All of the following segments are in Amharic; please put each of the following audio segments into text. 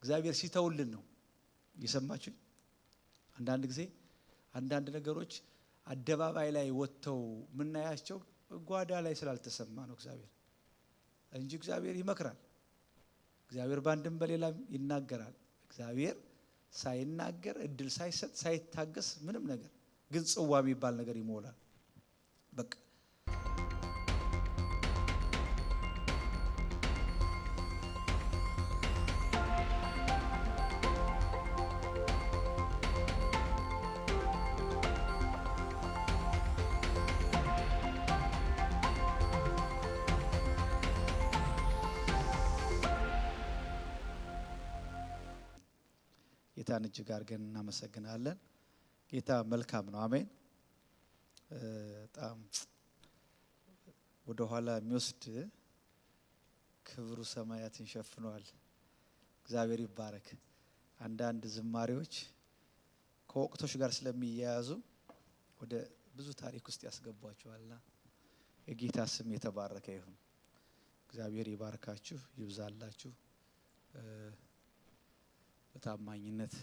እግዚአብሔር ሲተውልን ነው። እየሰማችሁ አንዳንድ ጊዜ አንዳንድ ነገሮች አደባባይ ላይ ወጥተው ምናያቸው ጓዳ ላይ ስላልተሰማ ነው እግዚአብሔር እንጂ እግዚአብሔር ይመክራል። እግዚአብሔር ባንድም በሌላም ይናገራል። እግዚአብሔር ሳይናገር እድል ሳይሰጥ ሳይታገስ ምንም ነገር ግን ጽዋ የሚባል ነገር ይሞላል። በቃ ጌታን እጅግ አድርገን እናመሰግናለን። ጌታ መልካም ነው። አሜን። በጣም ወደ ኋላ የሚወስድ ክብሩ ሰማያትን ሸፍኗል። እግዚአብሔር ይባረክ። አንዳንድ ዝማሬዎች ከወቅቶች ጋር ስለሚያያዙ ወደ ብዙ ታሪክ ውስጥ ያስገቧቸዋልና የጌታ ስም የተባረከ ይሁን። እግዚአብሔር ይባርካችሁ፣ ይብዛላችሁ። በታማኝነት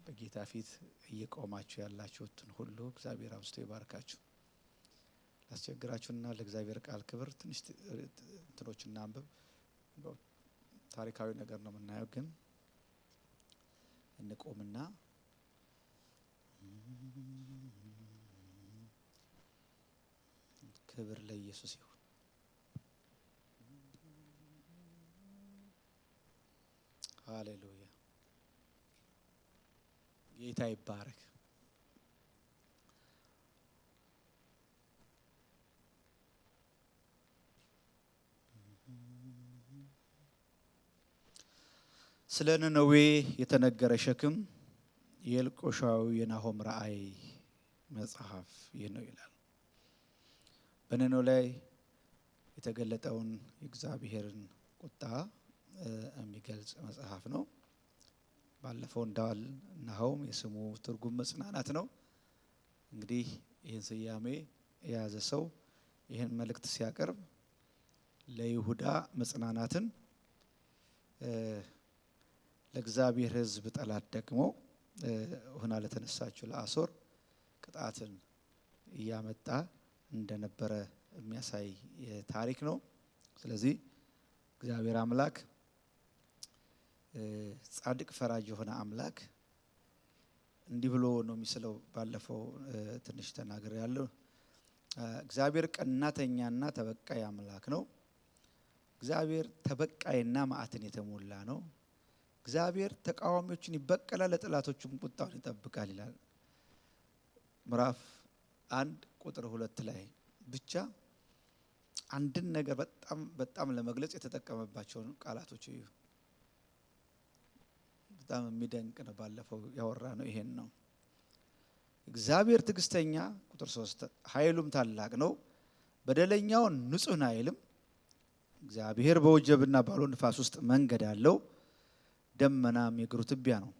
በጌታ ፊት እየቆማችሁ ያላችሁትን ሁሉ እግዚአብሔር አብዝቶ ይባርካችሁ። ላስቸግራችሁና ለእግዚአብሔር ቃል ክብር ትንሽ እንትኖችና አንብብ። ታሪካዊ ነገር ነው የምናየው፣ ግን እንቆምና ክብር ለኢየሱስ ይሁን። ሃሌሉያ። ጌታ ይባረክ። ስለ ነነዌ የተነገረ ሸክም የኤልቆሻዊ የናሆም ራእይ መጽሐፍ ይህ ነው ይላል። በነነዌ ላይ የተገለጠውን የእግዚአብሔርን ቁጣ የሚገልጽ መጽሐፍ ነው። ባለፈው እንዳል ናሆም የስሙ ትርጉም መጽናናት ነው። እንግዲህ ይህን ስያሜ የያዘ ሰው ይህን መልእክት ሲያቀርብ ለይሁዳ መጽናናትን፣ ለእግዚአብሔር ሕዝብ ጠላት ደግሞ ሆና ለተነሳችው ለአሶር ቅጣትን እያመጣ እንደነበረ የሚያሳይ ታሪክ ነው። ስለዚህ እግዚአብሔር አምላክ ጻድቅ ፈራጅ የሆነ አምላክ እንዲህ ብሎ ነው የሚስለው። ባለፈው ትንሽ ተናገር ያለው እግዚአብሔር ቀናተኛና ተበቃይ አምላክ ነው። እግዚአብሔር ተበቃይና መዓትን የተሞላ ነው። እግዚአብሔር ተቃዋሚዎችን ይበቀላል፣ ለጠላቶቹም ቁጣውን ይጠብቃል ይላል። ምዕራፍ 1 ቁጥር 2 ላይ ብቻ አንድን ነገር በጣም ለመግለጽ የተጠቀመባቸውን ቃላቶች እዩ። በጣም የሚደንቅ ነው። ባለፈው ያወራ ነው ይሄን ነው። እግዚአብሔር ትዕግስተኛ ቁጥር 3 ኃይሉም ታላቅ ነው፣ በደለኛውን ንጹህ አይልም። እግዚአብሔር በወጀብና ባሎ ንፋስ ውስጥ መንገድ አለው፣ ደመናም የእግሩ ትቢያ ነው።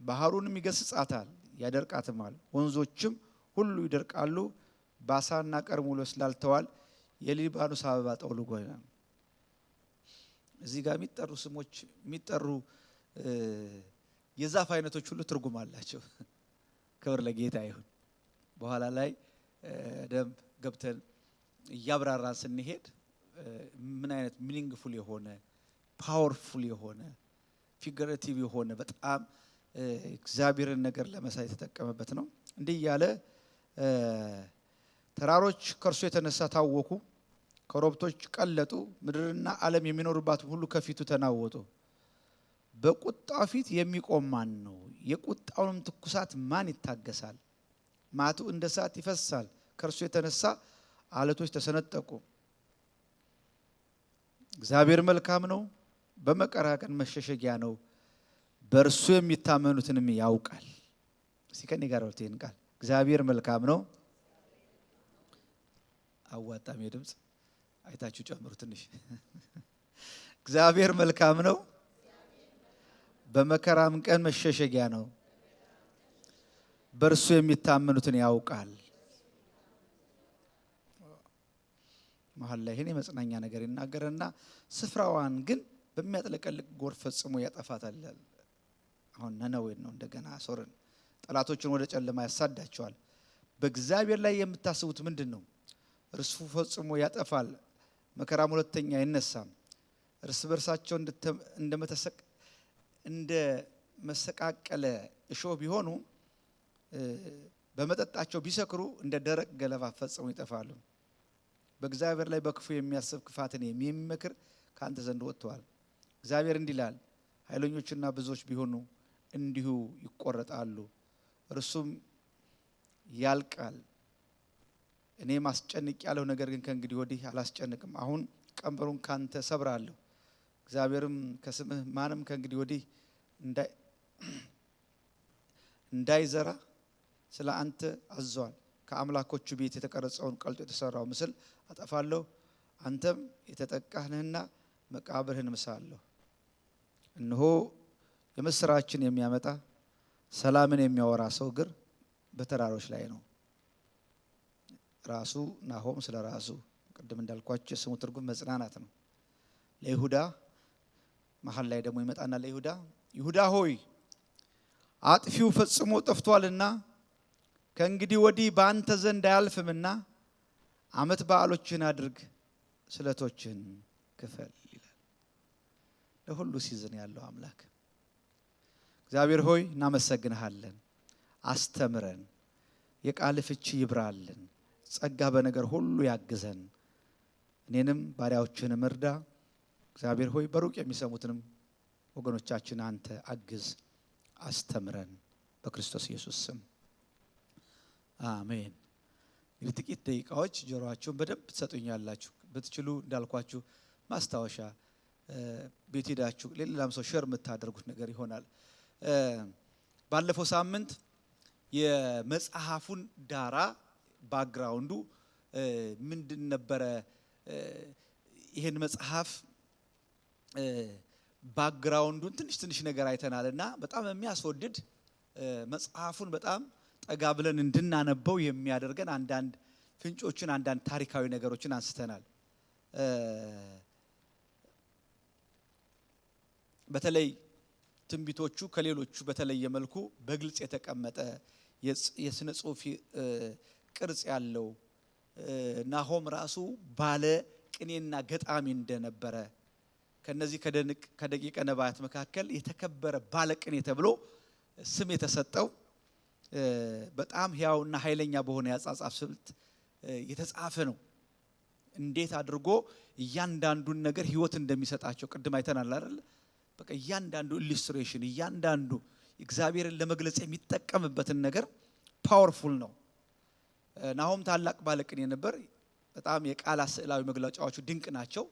ባህሩንም ይገስጻታል ያደርቃትማል፣ ወንዞችም ሁሉ ይደርቃሉ። ባሳና ቀርሜሎስ ላልተዋል፣ የሊባኖስ አበባ ጠውልጓል። እዚህ ጋር የሚጠሩ ስሞች የሚጠሩ የዛፍ አይነቶች ሁሉ ትርጉም አላቸው። ክብር ለጌታ ይሁን። በኋላ ላይ ደንብ ገብተን እያብራራን ስንሄድ ምን አይነት ሚኒንግፉል የሆነ ፓወርፉል የሆነ ፊገሬቲቭ የሆነ በጣም እግዚአብሔርን ነገር ለመሳይ የተጠቀመበት ነው። እንዲህ ያለ ተራሮች ከእርሱ የተነሳ ታወኩ፣ ኮረብቶች ቀለጡ፣ ምድርና ዓለም የሚኖሩባት ሁሉ ከፊቱ ተናወጡ። በቁጣው ፊት የሚቆም ማን ነው? የቁጣውንም ትኩሳት ማን ይታገሳል? ማቱ እንደ እሳት ይፈሳል፣ ከእርሱ የተነሳ አለቶች ተሰነጠቁ። እግዚአብሔር መልካም ነው፣ በመከራ ቀን መሸሸጊያ ነው፣ በእርሱ የሚታመኑትንም ያውቃል። እስቲ ከኔ ጋር ወጥተን ቃል እግዚአብሔር መልካም ነው። አዋጣም የድምጽ አይታችሁ ጨምሩ ትንሽ። እግዚአብሔር መልካም ነው፣ በመከራም ቀን መሸሸጊያ ነው፣ በእርሱ የሚታመኑትን ያውቃል። መሀል ላይ ይሄን የመጽናኛ ነገር ይናገርና ስፍራዋን ግን በሚያጥለቀልቅ ጎርፍ ፈጽሞ ያጠፋታል። አሁን ነነዌን ነው እንደገና ሶርን ጠላቶችን ወደ ጨለማ ያሳዳቸዋል። በእግዚአብሔር ላይ የምታስቡት ምንድነው? እርሱ ፈጽሞ ያጠፋል፣ መከራም ሁለተኛ አይነሳም። እርስ በርሳቸው እንደ መሰቃቀለ እሾህ ቢሆኑ በመጠጣቸው ቢሰክሩ እንደ ደረቅ ገለባ ፈጽሞ ይጠፋሉ። በእግዚአብሔር ላይ በክፉ የሚያስብ ክፋትን የሚመክር ካንተ ዘንድ ወጥቷል። እግዚአብሔር እንዲህ ይላል፣ ኃይለኞችና ብዙዎች ቢሆኑ እንዲሁ ይቆረጣሉ፣ እርሱም ያልቃል። እኔ ማስጨንቅ ያለው ነገር ግን ከእንግዲህ ወዲህ አላስጨንቅም። አሁን ቀንበሩን ካንተ ሰብራለሁ። እግዚአብሔርም ከስምህ ማንም ከእንግዲህ ወዲህ እንዳይዘራ ስለ አንተ አዟል። ከአምላኮቹ ቤት የተቀረጸውን ቀልጦ የተሰራው ምስል አጠፋለሁ። አንተም የተጠቃህ ነህና መቃብርህን ምሳለሁ። እነሆ የምስራችን የሚያመጣ ሰላምን የሚያወራ ሰው እግር በተራሮች ላይ ነው። ራሱ ናሆም ስለ ራሱ ቅድም እንዳልኳችሁ የስሙ ትርጉም መጽናናት ነው። ለይሁዳ መሃል ላይ ደግሞ ይመጣና ለይሁዳ ይሁዳ ሆይ አጥፊው ፈጽሞ ጠፍቷልና ከእንግዲህ ወዲህ በአንተ ዘንድ አያልፍምና ዓመት በዓሎችን አድርግ፣ ስለቶችን ክፈል ይላል። ለሁሉ ሲዝን ያለው አምላክ እግዚአብሔር ሆይ እናመሰግንሃለን። አስተምረን፣ የቃል ፍቺ ይብራልን፣ ጸጋ በነገር ሁሉ ያግዘን። እኔንም ባሪያዎችንም እርዳ። እግዚአብሔር ሆይ በሩቅ የሚሰሙትንም ወገኖቻችን አንተ አግዝ፣ አስተምረን በክርስቶስ ኢየሱስ ስም አሜን። እንግዲህ ጥቂት ደቂቃዎች ጆሮአችሁን በደንብ ትሰጡኛላችሁ። ብትችሉ እንዳልኳችሁ ማስታወሻ ቤት ሄዳችሁ ሌላም ሰው ሼር የምታደርጉት ነገር ይሆናል። ባለፈው ሳምንት የመጽሐፉን ዳራ ባክግራውንዱ ምንድን ነበረ? ይሄን መጽሐፍ ባክግራውንዱን ትንሽ ነገር አይተናልና በጣም የሚያስወድድ መጽሐፉን በጣም ጠጋ ብለን እንድናነበው የሚያደርገን አንዳንድ ፍንጮችን አንዳንድ ታሪካዊ ነገሮችን አንስተናል። በተለይ ትንቢቶቹ ከሌሎቹ በተለየ መልኩ በግልጽ የተቀመጠ የስነ ጽሑፍ ቅርጽ ያለው ናሆም ራሱ ባለ ቅኔና ገጣሚ እንደነበረ ከነዚህ ከደቂቀ ነቢያት መካከል የተከበረ ባለ ቅኔ ተብሎ ስም የተሰጠው በጣም ሕያውና ኃይለኛ በሆነ ያጻጻፍ ስልት የተጻፈ ነው። እንዴት አድርጎ እያንዳንዱን ነገር ህይወት እንደሚሰጣቸው ቅድም አይተናል አይደል? በቃ እያንዳንዱ ኢሉስትሬሽን እያንዳንዱ እግዚአብሔርን ለመግለጽ የሚጠቀምበትን ነገር ፓወርፉል ነው። ናሆም ታላቅ ባለቅኔ ነበር። በጣም የቃላት ስዕላዊ መግለጫዎቹ ድንቅ ናቸው።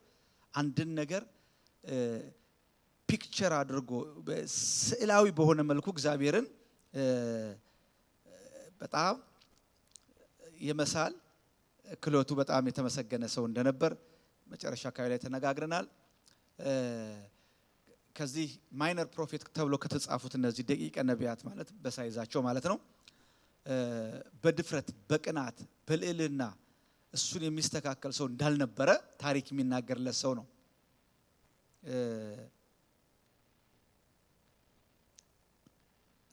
አንድን ነገር ፒክቸር አድርጎ ስዕላዊ በሆነ መልኩ እግዚአብሔርን በጣም የመሳል ክሎቱ በጣም የተመሰገነ ሰው እንደነበር መጨረሻ አካባቢ ላይ ተነጋግረናል። ከዚህ ማይነር ፕሮፌት ተብሎ ከተጻፉት እነዚህ ደቂቀ ነቢያት ማለት በሳይዛቸው ማለት ነው በድፍረት በቅናት በልዕልና እሱን የሚስተካከል ሰው እንዳልነበረ ታሪክ የሚናገርለት ሰው ነው።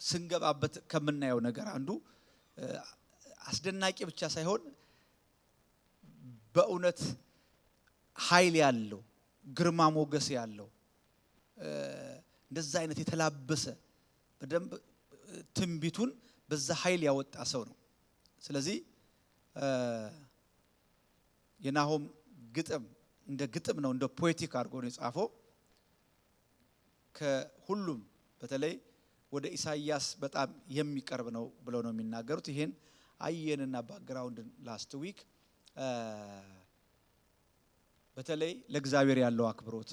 ስንገባበት ከምናየው ነገር አንዱ አስደናቂ ብቻ ሳይሆን በእውነት ኃይል ያለው ግርማ ሞገስ ያለው እንደዛ አይነት የተላበሰ በደንብ ትንቢቱን በዛ ኃይል ያወጣ ሰው ነው። ስለዚህ የናሆም ግጥም እንደ ግጥም ነው፣ እንደ ፖኤቲክ አድርጎ ነው የጻፈው። ከሁሉም በተለይ ወደ ኢሳይያስ በጣም የሚቀርብ ነው ብለው ነው የሚናገሩት። ይሄን አየንና ባክግራውንድን ላስት ዊክ በተለይ ለእግዚአብሔር ያለው አክብሮት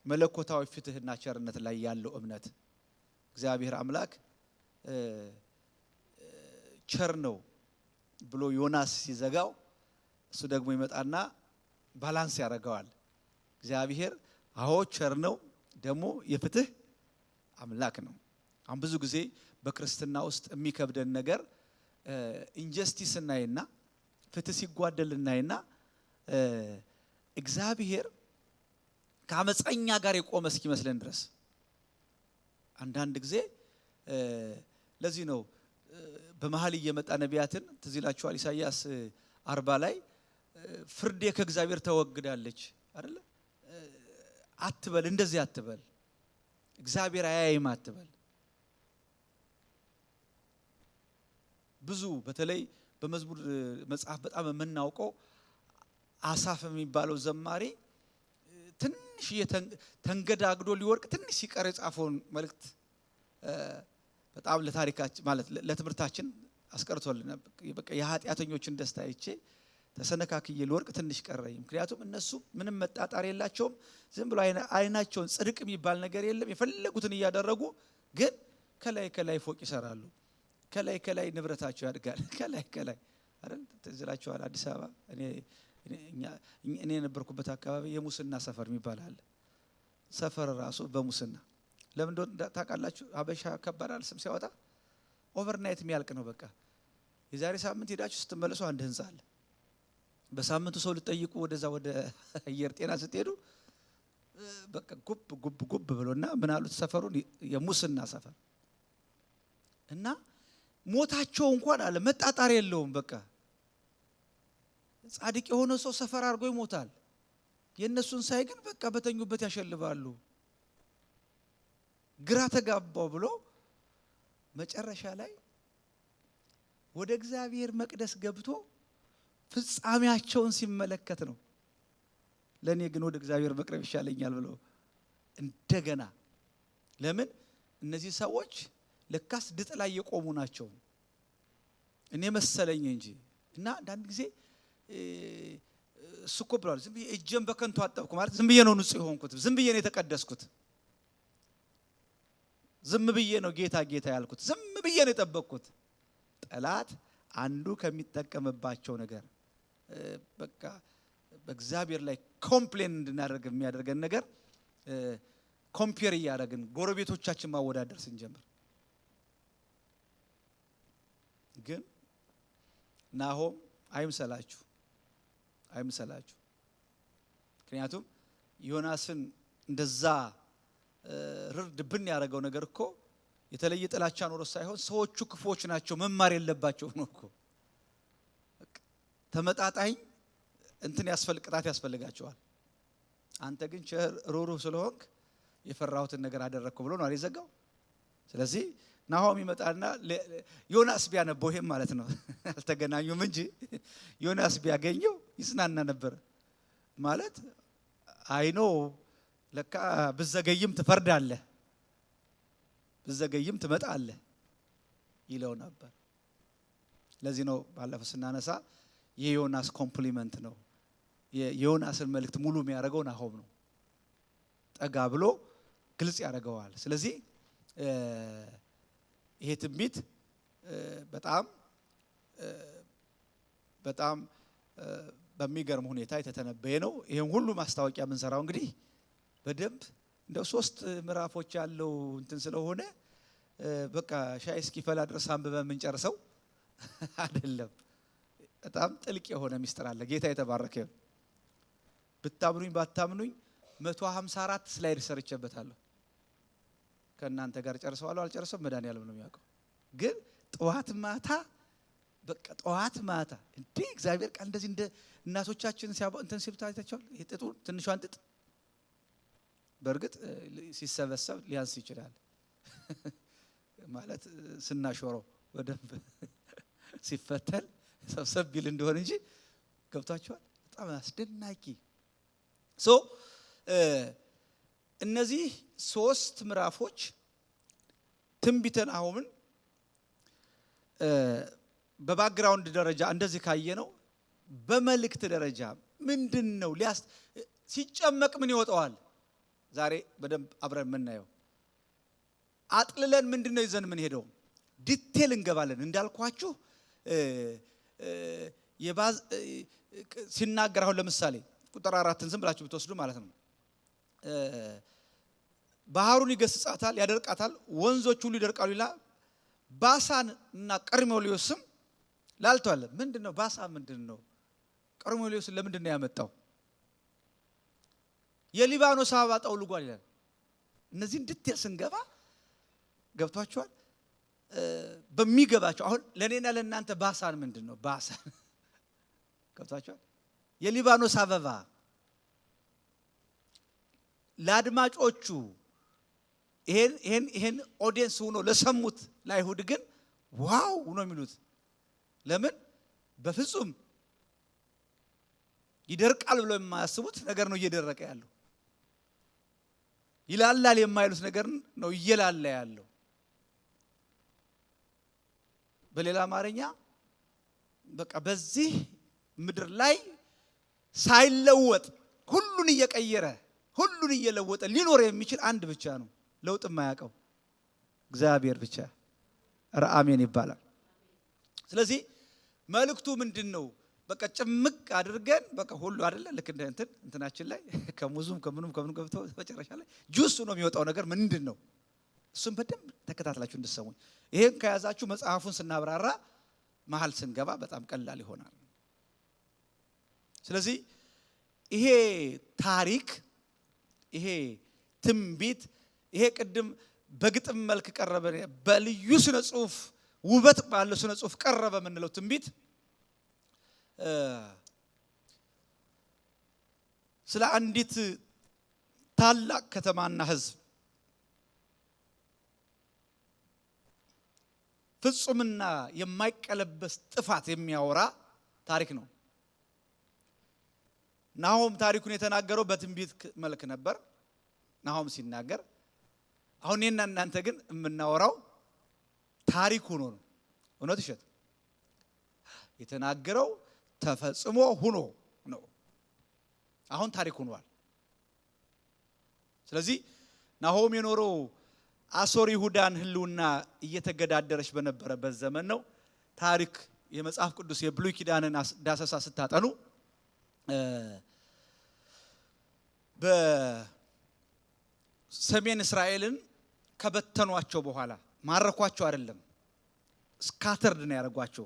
መለኮታዊ ፍትህና ቸርነት ላይ ያለው እምነት እግዚአብሔር አምላክ ቸር ነው ብሎ ዮናስ ሲዘጋው እሱ ደግሞ ይመጣና ባላንስ ያደርገዋል። እግዚአብሔር አዎ ቸር ነው ደግሞ የፍትህ አምላክ ነው። አሁን ብዙ ጊዜ በክርስትና ውስጥ የሚከብደን ነገር ኢንጀስቲስ እናይና ፍትህ ሲጓደል እናይና እግዚአብሔር ከአመፀኛ ጋር የቆመ እስኪመስለን ድረስ አንዳንድ ጊዜ ለዚህ ነው በመሃል እየመጣ ነቢያትን ትዝ ይላችኋል ኢሳይያስ 40 ላይ ፍርዴ ከእግዚአብሔር ተወግዳለች አይደለ አትበል እንደዚህ አትበል እግዚአብሔር አያይም አትበል ብዙ በተለይ በመዝሙር መጽሐፍ በጣም የምናውቀው አሳፍ የሚባለው ዘማሪ ትንሽ ተንገዳግዶ ሊወርቅ ትንሽ ሲቀር የጻፈውን መልእክት በጣም ለታሪካችን ማለት ለትምህርታችን አስቀርቶልን በቃ የኃጢአተኞችን ደስታ አይቼ ተሰነካክዬ ሊወርቅ ትንሽ ቀረኝ ምክንያቱም እነሱ ምንም መጣጣር የላቸውም ዝም ብሎ አይናቸውን ጽድቅ የሚባል ነገር የለም የፈለጉትን እያደረጉ ግን ከላይ ፎቅ ይሰራሉ ከላይ ንብረታቸው ያድጋል ከላይ አይደል ተዝላችኋል አዲስ አበባ እኔ የነበርኩበት አካባቢ የሙስና ሰፈር የሚባል አለ ሰፈር ራሱ በሙስና ለምን እንደሆነ ታውቃላችሁ አበሻ ከባዳል ስም ሲያወጣ ኦቨርናይት የሚያልቅ ነው በቃ የዛሬ ሳምንት ሄዳችሁ ስትመለሱ አንድ ህንጻ አለ በሳምንቱ ሰው ልጠይቁ ወደዛ ወደ አየር ጤና ስትሄዱ በቃ ጉብ ብሎና ምን አሉት ሰፈሩን የሙስና ሰፈር እና ሞታቸው እንኳን አለ መጣጣር የለውም በቃ ጻድቅ የሆነ ሰው ሰፈር አድርጎ ይሞታል የነሱን ሳይ ግን በቃ በተኙበት ያሸልባሉ ግራ ተጋባው ብሎ መጨረሻ ላይ ወደ እግዚአብሔር መቅደስ ገብቶ ፍጻሜያቸውን ሲመለከት ነው ለኔ ግን ወደ እግዚአብሔር መቅረብ ይሻለኛል ብሎ እንደገና ለምን እነዚህ ሰዎች ለካስ ድጥ ላይ የቆሙ ናቸው እኔ መሰለኝ እንጂ እና አንዳንድ ጊዜ እሱኮ ብሏል ዝም ብዬ እጄን በከንቱ አጠብኩ ማለት ዝም ብዬ ነው ንጹህ ሆንኩት ዝም ብዬ ነው የተቀደስኩት ዝም ብዬ ነው ጌታ ያልኩት ዝም ብዬ ነው የጠበቅኩት ጠላት አንዱ ከሚጠቀምባቸው ነገር በቃ በእግዚአብሔር ላይ ኮምፕሌን እንድናደርግ የሚያደርገን ነገር ኮምፔር ያደረግን ጎረቤቶቻችን ማወዳደር ስንጀምር ግን ናሆም አይምሰላችሁ ምክንያቱም ዮናስን እንደዛ ርድብን ያደረገው ነገር እኮ የተለየ ጥላቻ ኖሮ ሳይሆን ሰዎቹ ክፎች ናቸው መማር የለባቸው ነው እኮ ተመጣጣኝ እንትን ቅጣት ያስፈልጋቸዋል አንተ ግን ሩሩህ ስለሆንክ የፈራሁትን ነገር አደረግኩ ብሎ ነው አልዘጋው ስለዚህ ናሆም ይመጣና ዮናስ ቢያነበው ይሄም ማለት ነው አልተገናኙም እንጂ ዮናስ ቢያገኘው ይስናና ነበር ማለት አይኖ ለካ ብዘገይም ትፈርዳለህ ብዘገይም ትመጣለህ ይለው ነበር ለዚህ ነው ባለፈው ስናነሳ የዮናስ ኮምፕሊመንት ነው የዮናስን መልእክት ሙሉ የሚያደርገው ናሆም ነው ጠጋ ብሎ ግልጽ ያደርገዋል ስለዚህ ይሄ ትንቢት በጣም በሚገርም ሁኔታ የተተነበየ ነው ይሄን ሁሉ ማስታወቂያ ምን ሰራው እንግዲህ በደንብ እንደው 3 ምዕራፎች ያለው እንትን ስለሆነ በቃ ሻይ እስኪፈላ ድረስ አንብበን ምን ጨርሰው አይደለም በጣም ጥልቅ የሆነ ሚስጥር አለ ጌታ የተባረከ ይሁን ብታምኑኝ ባታምኑኝ 154 ስላይድ ሰርቼበታለሁ ከእናንተ ጋር ጨርሰዋለሁ አልጨርሰም መድኃኒዓለም ነው የሚያውቀው ግን ጠዋት ማታ እንዴ እግዚአብሔር ቃል እንደዚህ እንደ እናቶቻችን እንትን ሲሉ ታይታችኋል የጥጡ ትንሿን ጥጥ በእርግጥ ሲሰበሰብ ሊያንስ ይችላል ማለት ስናሾረው ወደንብ ሲፈተል ሰብሰብ ቢል እንደሆነ እንጂ ገብታችኋል በጣም አስደናቂ እነዚህ 3 ምዕራፎች ትንቢተ ናሆምን በባክግራውንድ ደረጃ እንደዚህ ካየነው በመልእክት ደረጃ ምንድነው ሲጨመቅ ምን ይወጣዋል ዛሬ በደንብ አብረን የምናየው አጥልለን ምንድነው ይዘን ምን ሄደው ዲቴል እንገባለን እንዳልኳችሁ ሲናገር አሁን ለምሳሌ ቁጥር 4ን ዝም ብላችሁ ብትወስዱ ማለት ነው ባህሩን ይገስጻታል ያደርቃታል ወንዞች ሁሉ ይደርቃሉ ይላል ባሳን እና ቀርሜሎስም ላልቷል ምንድነው ባሳ ምንድነው ቀርሜሎስ ለምንድነው ያመጣው የሊባኖስ አበባ ጠውልጓል ይላል። እነዚህ እንድትል ስንገባ ገብቷችኋል? በሚገባቸው አሁን ለኔና ለእናንተ ባሳን ምንድነው? ባሳን ገብቷችኋል? የሊባኖስ አበባ ለአድማጮቹ ይሄን ኦዲየንስ ሆኖ ለሰሙት ለአይሁድ ግን ዋው ነው የሚሉት። ለምን? በፍጹም ይደርቃል ብለው የማያስቡት ነገር ነው እየደረቀ ያለው። ይላላል የማይሉት ነገር ነው እየላላ ያለው። በሌላ አማርኛ በቃ በዚህ ምድር ላይ ሳይለወጥ ሁሉን እየቀየረ ሁሉን እየለወጠ ሊኖር የሚችል አንድ ብቻ ነው፣ ለውጥ የማያውቀው እግዚአብሔር ብቻ። አሜን ይባላል። ስለዚህ መልእክቱ ምንድነው? በቃ ጭምቅ አድርገን በቃ ሁሉ አይደለ ልክ እንደ እንትናችን ላይ ከሙዙም ከምኑም ገብቶ መጨረሻ ላይ ጁስ ነው የሚወጣው ነገር ምንድነው? እሱን በደንብ ተከታትላችሁ እንድትሰሙኝ። ይሄን ከያዛችሁ መጽሐፉን ስናብራራ መሃል ስንገባ በጣም ቀላል ይሆናል። ስለዚህ ይሄ ታሪክ፣ ይሄ ትንቢት፣ ይሄ ቅድም በግጥም መልክ ቀረበ፣ በልዩ ስነ ጽሁፍ ውበት ባለው ስነ ጽሁፍ ቀረበ የምንለው ትንቢት ስለ አንዲት ታላቅ ከተማና ህዝብ ፍጹምና የማይቀለበስ ጥፋት የሚያወራ ታሪክ ነው። ናሆም ታሪኩን የተናገረው በትንቢት መልክ ነበር። ናሆም ሲናገር አሁን እኔና እናንተ ግን የምናወራው ታሪክ ሆኖ ነው። እውነት እሸት የተናገረው ተፈጽሞ ሆኖ ነው። አሁን ታሪክ ሆኗል። ስለዚህ ናሆም የኖረው አሶር ይሁዳን ህልውና እየተገዳደረች በነበረበት ዘመን ነው። ታሪክ የመጽሐፍ ቅዱስ የብሉይ ኪዳንን ዳሰሳ ስታጠኑ በሰሜን እስራኤልን ከበተኗቸው በኋላ ማረኳቸው አይደለም፣ ስካተርድ ነው ያደረጓቸው።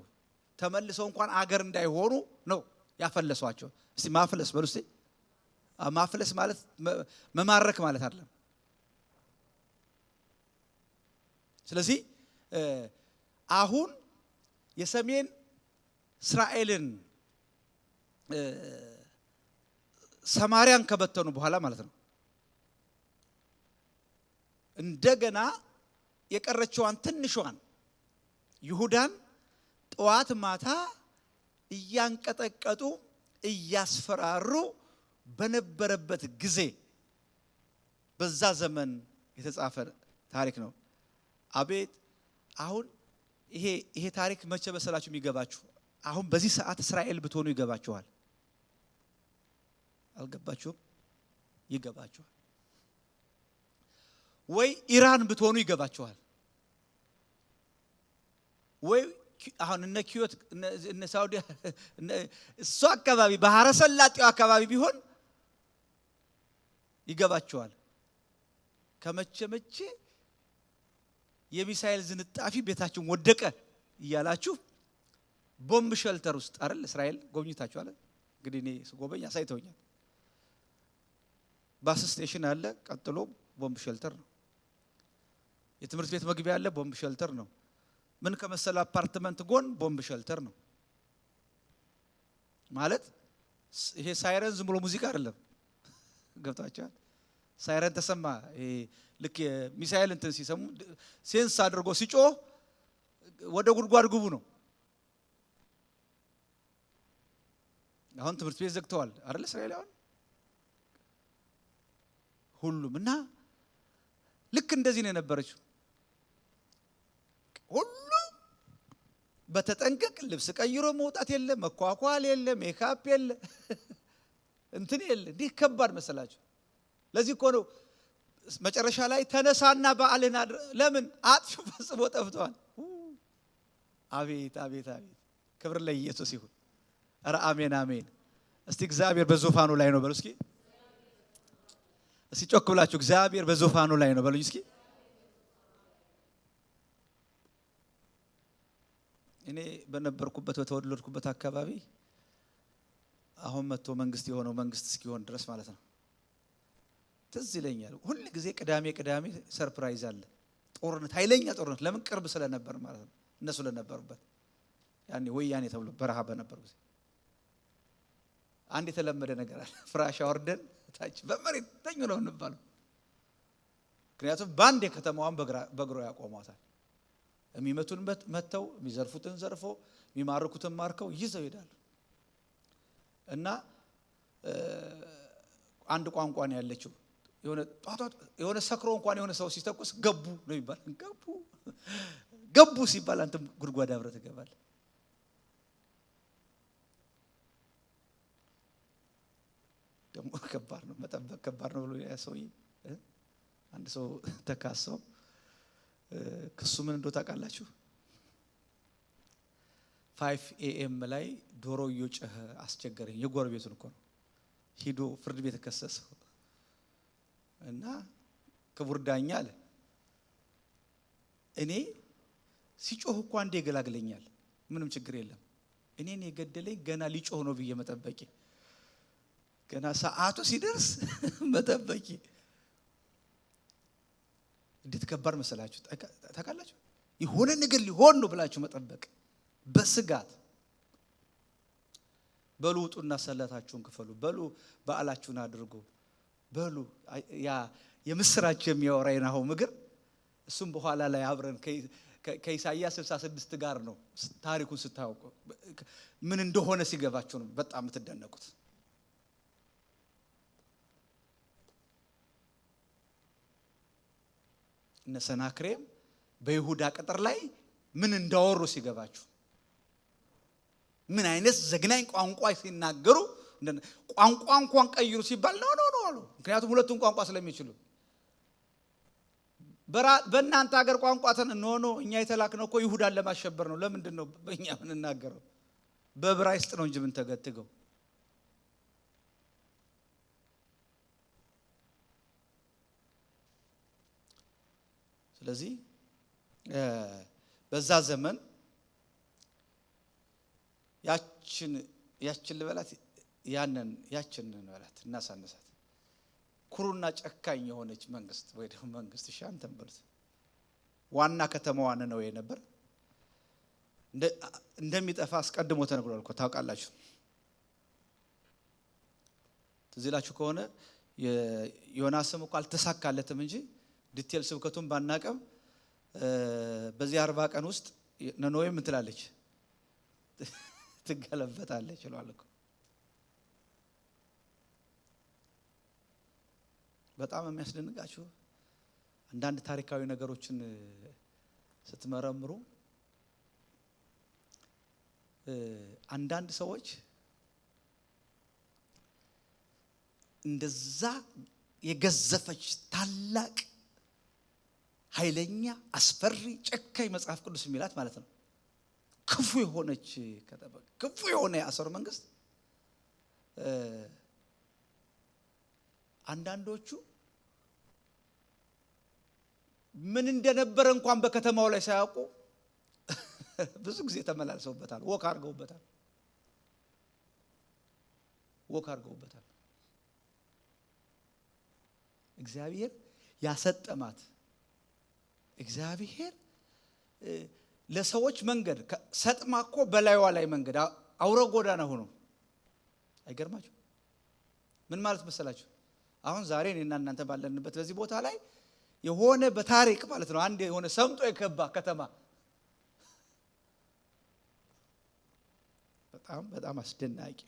ተመልሰው እንኳን አገር እንዳይሆኑ ነው ያፈለሷቸው። እስቲ ማፍለስ በሉ እስቲ። ማፍለስ ማለት መማረክ ማለት አይደለም። ስለዚህ አሁን የሰሜን እስራኤልን ሰማርያን ከበተኑ በኋላ ማለት ነው እንደገና የቀረችዋን ትንሿን ይሁዳን ጠዋት ማታ እያንቀጠቀጡ እያስፈራሩ በነበረበት ጊዜ በዛ ዘመን የተጻፈ ታሪክ ነው። አቤት! አሁን ይሄ ታሪክ መቼ መሰላችሁ የሚገባችሁ? አሁን በዚህ ሰዓት እስራኤል ብትሆኑ ይገባችኋል። አልገባችሁም? ይገባችኋል። ወይ ኢራን ብትሆኑ ይገባችኋል። ወይ አሁን እነ ኩዌት እነ ሳውዲ እሱ አካባቢ ባህረ ሰላጤው አካባቢ ቢሆን ይገባችኋል። ከመቼ የሚሳኤል ዝንጣፊ ቤታችን ወደቀ እያላችሁ ቦምብ ሸልተር ውስጥ አይደል? እስራኤል ጎብኝታችኋል። እንግዲህ እኔ ጎበኛ ሳይተውኛል። ባስ ስቴሽን አለ፣ ቀጥሎ ቦምብ ሸልተር ነው። የትምህርት ቤት መግቢያ አለ፣ ቦምብ ሸልተር ነው። ምን ከመሰለ አፓርትመንት ጎን ቦምብ ሸልተር ነው ማለት። ይሄ ሳይረን ዝም ብሎ ሙዚቃ አይደለም። ገብታችኋል? ሳይረን ተሰማ። ልክ ሚሳኤል እንትን ሲሰሙ ሴንስ አድርጎ ሲጮህ ወደ ጉድጓድ ግቡ ነው። አሁን ትምህርት ቤት ዘግተዋል አይደል? እስራኤላውያን ሁሉም እና ልክ እንደዚህ ነው የነበረችው። ሁሉም በተጠንቀቅ ልብስ ቀይሮ መውጣት የለ፣ መኳኳል የለ፣ ሜካፕ የለ፣ እንትን የለ። እንዲህ ከባድ መሰላችሁ? ለዚህ እኮ ነው መጨረሻ ላይ ተነሳና በዓልን ለምን አጥፊው ፈጽሞ ጠፍቷል። አቤት አቤት አቤት! ክብር ለኢየሱስ ይሁን። ኧረ አሜን አሜን! እስቲ እግዚአብሔር በዙፋኑ ላይ ነው በሉ እስኪ። እስቲ ጮክ ብላችሁ እግዚአብሔር በዙፋኑ ላይ ነው በሉኝ እስኪ። እኔ በነበርኩበት በተወለድኩበት አካባቢ አሁን መጥቶ መንግስት የሆነው መንግስት እስኪሆን ድረስ ማለት ነው ትዝ ይለኛል ሁሉ ጊዜ ቅዳሜ ሰርፕራይዝ አለ ጦርነት ኃይለኛ ጦርነት ለምን ቅርብ ስለነበር ማለት ነው እነሱ ለነበሩበት ያኔ ወያኔ ተብሎ በረሃ በነበር ጊዜ አንድ የተለመደ ነገር አለ ፍራሽ አወርደን ታች በመሬት ተኙ ነው እንባለው ምክንያቱም ባንድ የከተማዋን በእግሮ ያቆሟታል የሚመቱን መተው የሚዘርፉትን ዘርፎ የሚማርኩትን ማርከው ይዘው ይሄዳሉ እና አንድ ቋንቋ ነው ያለችው የሆነ ሰክሮ እንኳን የሆነ ሰው ሲተኩስ ገቡ ነው ይባል ገቡ ሲባል አንተ ጉድጓድ አብረህ ትገባለህ ደግሞ ከባድ ነው መጠበቅ ከባድ ነው ብሎ ያሰውይ አንድ ሰው ተካሰው ክሱ ምን እንደው ታውቃላችሁ 5 AM ላይ ዶሮ እየጮኸ አስቸገረኝ የጎረቤቱን እኮ ነው ሂዶ ፍርድ ቤት ተከሰሰው እና ክቡር ዳኛ አለ እኔ ሲጮህ እኮ አንዴ ገላግለኛል ምንም ችግር የለም እኔን የገደለኝ ገና ሊጮህ ነው ብዬ መጠበቂ ገና ሰዓቱ ሲደርስ መጠበቂ እንዴት ከባድ መሰላችሁ ታውቃላችሁ የሆነ ነገር ሊሆን ነው ብላችሁ መጠበቅ በስጋት በሉ ውጡና ሰላታችሁን ክፈሉ በሉ በዓላችሁን አድርጉ በሉ ያ የምስራች የሚያወራ የናሆም ምግር እሱም በኋላ ላይ አብረን ከኢሳይያስ 66 ጋር ነው ታሪኩን ስታውቁ ምን እንደሆነ ሲገባችሁ ነው በጣም የምትደነቁት እነ ሰናክሬም በይሁዳ ቅጥር ላይ ምን እንዳወሩ ሲገባችሁ ምን አይነት ዘግናኝ ቋንቋ ሲናገሩ ቋንቋ እንኳን ቀይሩ ሲባል ነው አሉ ምክንያቱም ሁለቱን ቋንቋ ስለሚችሉ በእናንተ ሀገር ቋንቋተን ነው እኛ የተላክነው እኮ ይሁዳን ለማሸበር ነው ለምንድን ነው በእኛ ምን እናገረው በዕብራይስጥ ነው እንጂ ምን ተገትገው ስለዚህ በዛ ዘመን ያችን ልበላት ያችን ልበላት እናሳነሳት ኩሩና ጨካኝ የሆነች መንግስት ወይ ደግሞ መንግስት ሻንተን በሉት ዋና ከተማዋን ነው የነበር እንደሚጠፋ አስቀድሞ ተነግሯል እኮ ታውቃላችሁ ትዝላችሁ ከሆነ ዮናስም እኮ አልተሳካለትም እንጂ ዲቴል ስብከቱን ባናቀም በዚህ 40 ቀን ውስጥ ነነዌ ምን ትላለች ትገለበጣለች ይላል እኮ በጣም የሚያስደንቃችሁ አንዳንድ ታሪካዊ ነገሮችን ስትመረምሩ አንዳንድ ሰዎች እንደዛ የገዘፈች ታላቅ ኃይለኛ አስፈሪ ጨካኝ መጽሐፍ ቅዱስ የሚላት ማለት ነው ክፉ የሆነች ከተማ ክፉ የሆነ የአሦር መንግስት አንዳንዶቹ ምን እንደነበረ እንኳን በከተማው ላይ ሳያውቁ ብዙ ጊዜ ተመላልሰውበታል ወክ አድርገውበታል እግዚአብሔር ያሰጠማት እግዚአብሔር ለሰዎች መንገድ ሰጥማኮ በላይዋ ላይ መንገድ አውራ ጎዳና ሆኖ አይገርማችሁ ምን ማለት መሰላችሁ አሁን ዛሬ እኔና እናንተ ባለንበት በዚህ ቦታ ላይ የሆነ በታሪክ ማለት ነው አንድ የሆነ ሰምጦ የከባ ከተማ በጣም አስደናቂ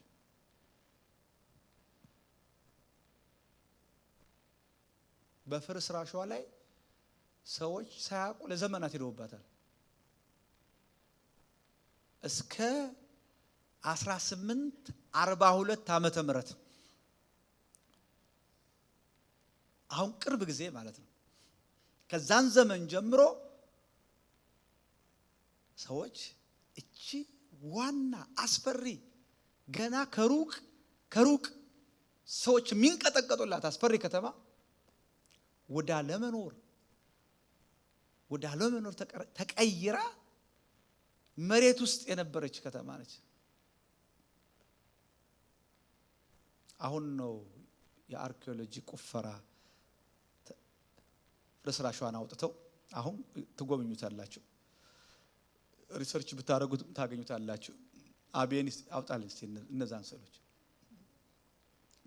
በፍርስራሿ ላይ ሰዎች ሳያውቁ ለዘመናት ሄደውባታል እስከ 1842 ዓመተ ምህረት አሁን ቅርብ ጊዜ ማለት ነው ከዛን ዘመን ጀምሮ ሰዎች እቺ ዋና አስፈሪ ገና ከሩቅ ሰዎች የሚንቀጠቀጡላት አስፈሪ ከተማ ወደ አለመኖር ተቀይራ መሬት ውስጥ የነበረች ከተማ ነች አሁን ነው የአርኪኦሎጂ ቁፈራ ፍርስራሿን አውጥተው አሁን ትጎበኙታላችሁ። ሪሰርች ብታረጉት ታገኙታላችሁ። አቤኒስ አውጣልን እስቲ እነዛን ስዕሎች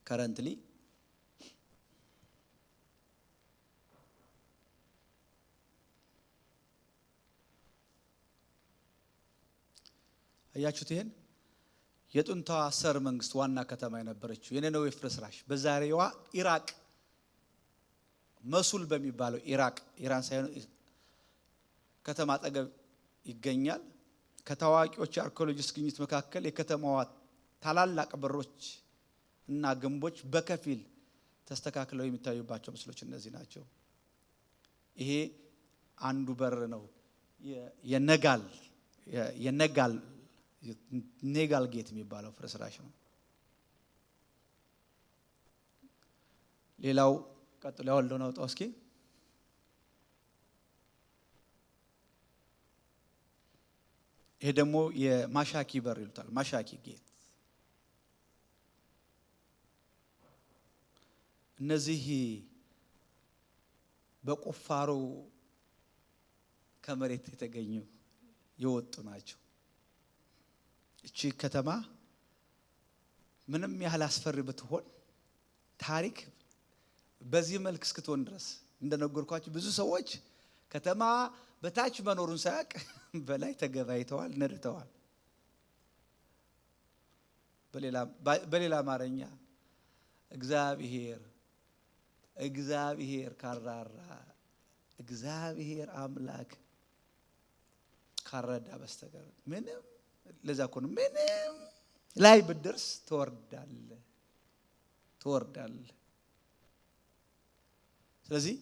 ከረንትሊ አያችሁት? ይሄን የጥንቷ ሰር መንግስት ዋና ከተማ የነበረችው የነነዌ ፍርስራሽ በዛሬዋ ኢራቅ መሱል በሚባለው ኢራን ሳይሆን ከተማ አጠገብ ይገኛል። ከታዋቂዎች አርኪኦሎጂስት ግኝት መካከል የከተማዋ ታላላቅ በሮች እና ግንቦች በከፊል ተስተካክለው የሚታዩባቸው ምስሎች እነዚህ ናቸው። ይሄ አንዱ በር ነው። የነጋል ጌት የሚባለው ፍርስራሽ ነው። ሌላው ቀጥሎ ያለው ነው። እስኪ ይሄ ደግሞ የማሻኪ በር ይሉታል። ማሻኪ ጌት። እነዚህ በቁፋሮ ከመሬት የተገኙ የወጡ ናቸው። እቺ ከተማ ምንም ያህል አስፈሪ ብትሆን ታሪክ በዚህ መልክ እስክትሆን ድረስ እንደነገርኳችሁ ብዙ ሰዎች ከተማ በታች መኖሩን ሳያቅ በላይ ተገባይተዋል፣ ነድተዋል። በሌላ አማርኛ እግዚአብሔር ካራራ እግዚአብሔር አምላክ ካረዳ በስተቀር ምንም ለዛ እኮ ነው ምንም ላይ ብትደርስ ትወርዳለህ። ስለዚህ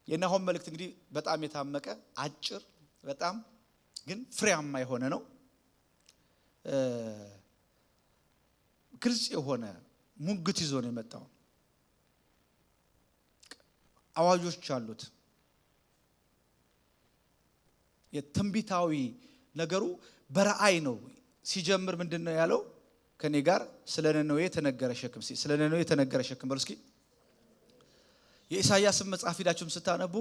የናሆም መልእክት እንግዲህ በጣም የታመቀ አጭር በጣም ግን ፍሬያማ የሆነ ነው። ግልጽ የሆነ ሙግት ይዞ ነው የመጣው። አዋጆች አሉት። የትንቢታዊ ነገሩ በራእይ ነው። ሲጀምር ምንድነው ያለው? ከኔ ጋር ስለ ነነዌ የተነገረ ሸክም በሉ እስኪ። የኢሳይያስ መጽሐፍ ሄዳችሁም ስታነቡ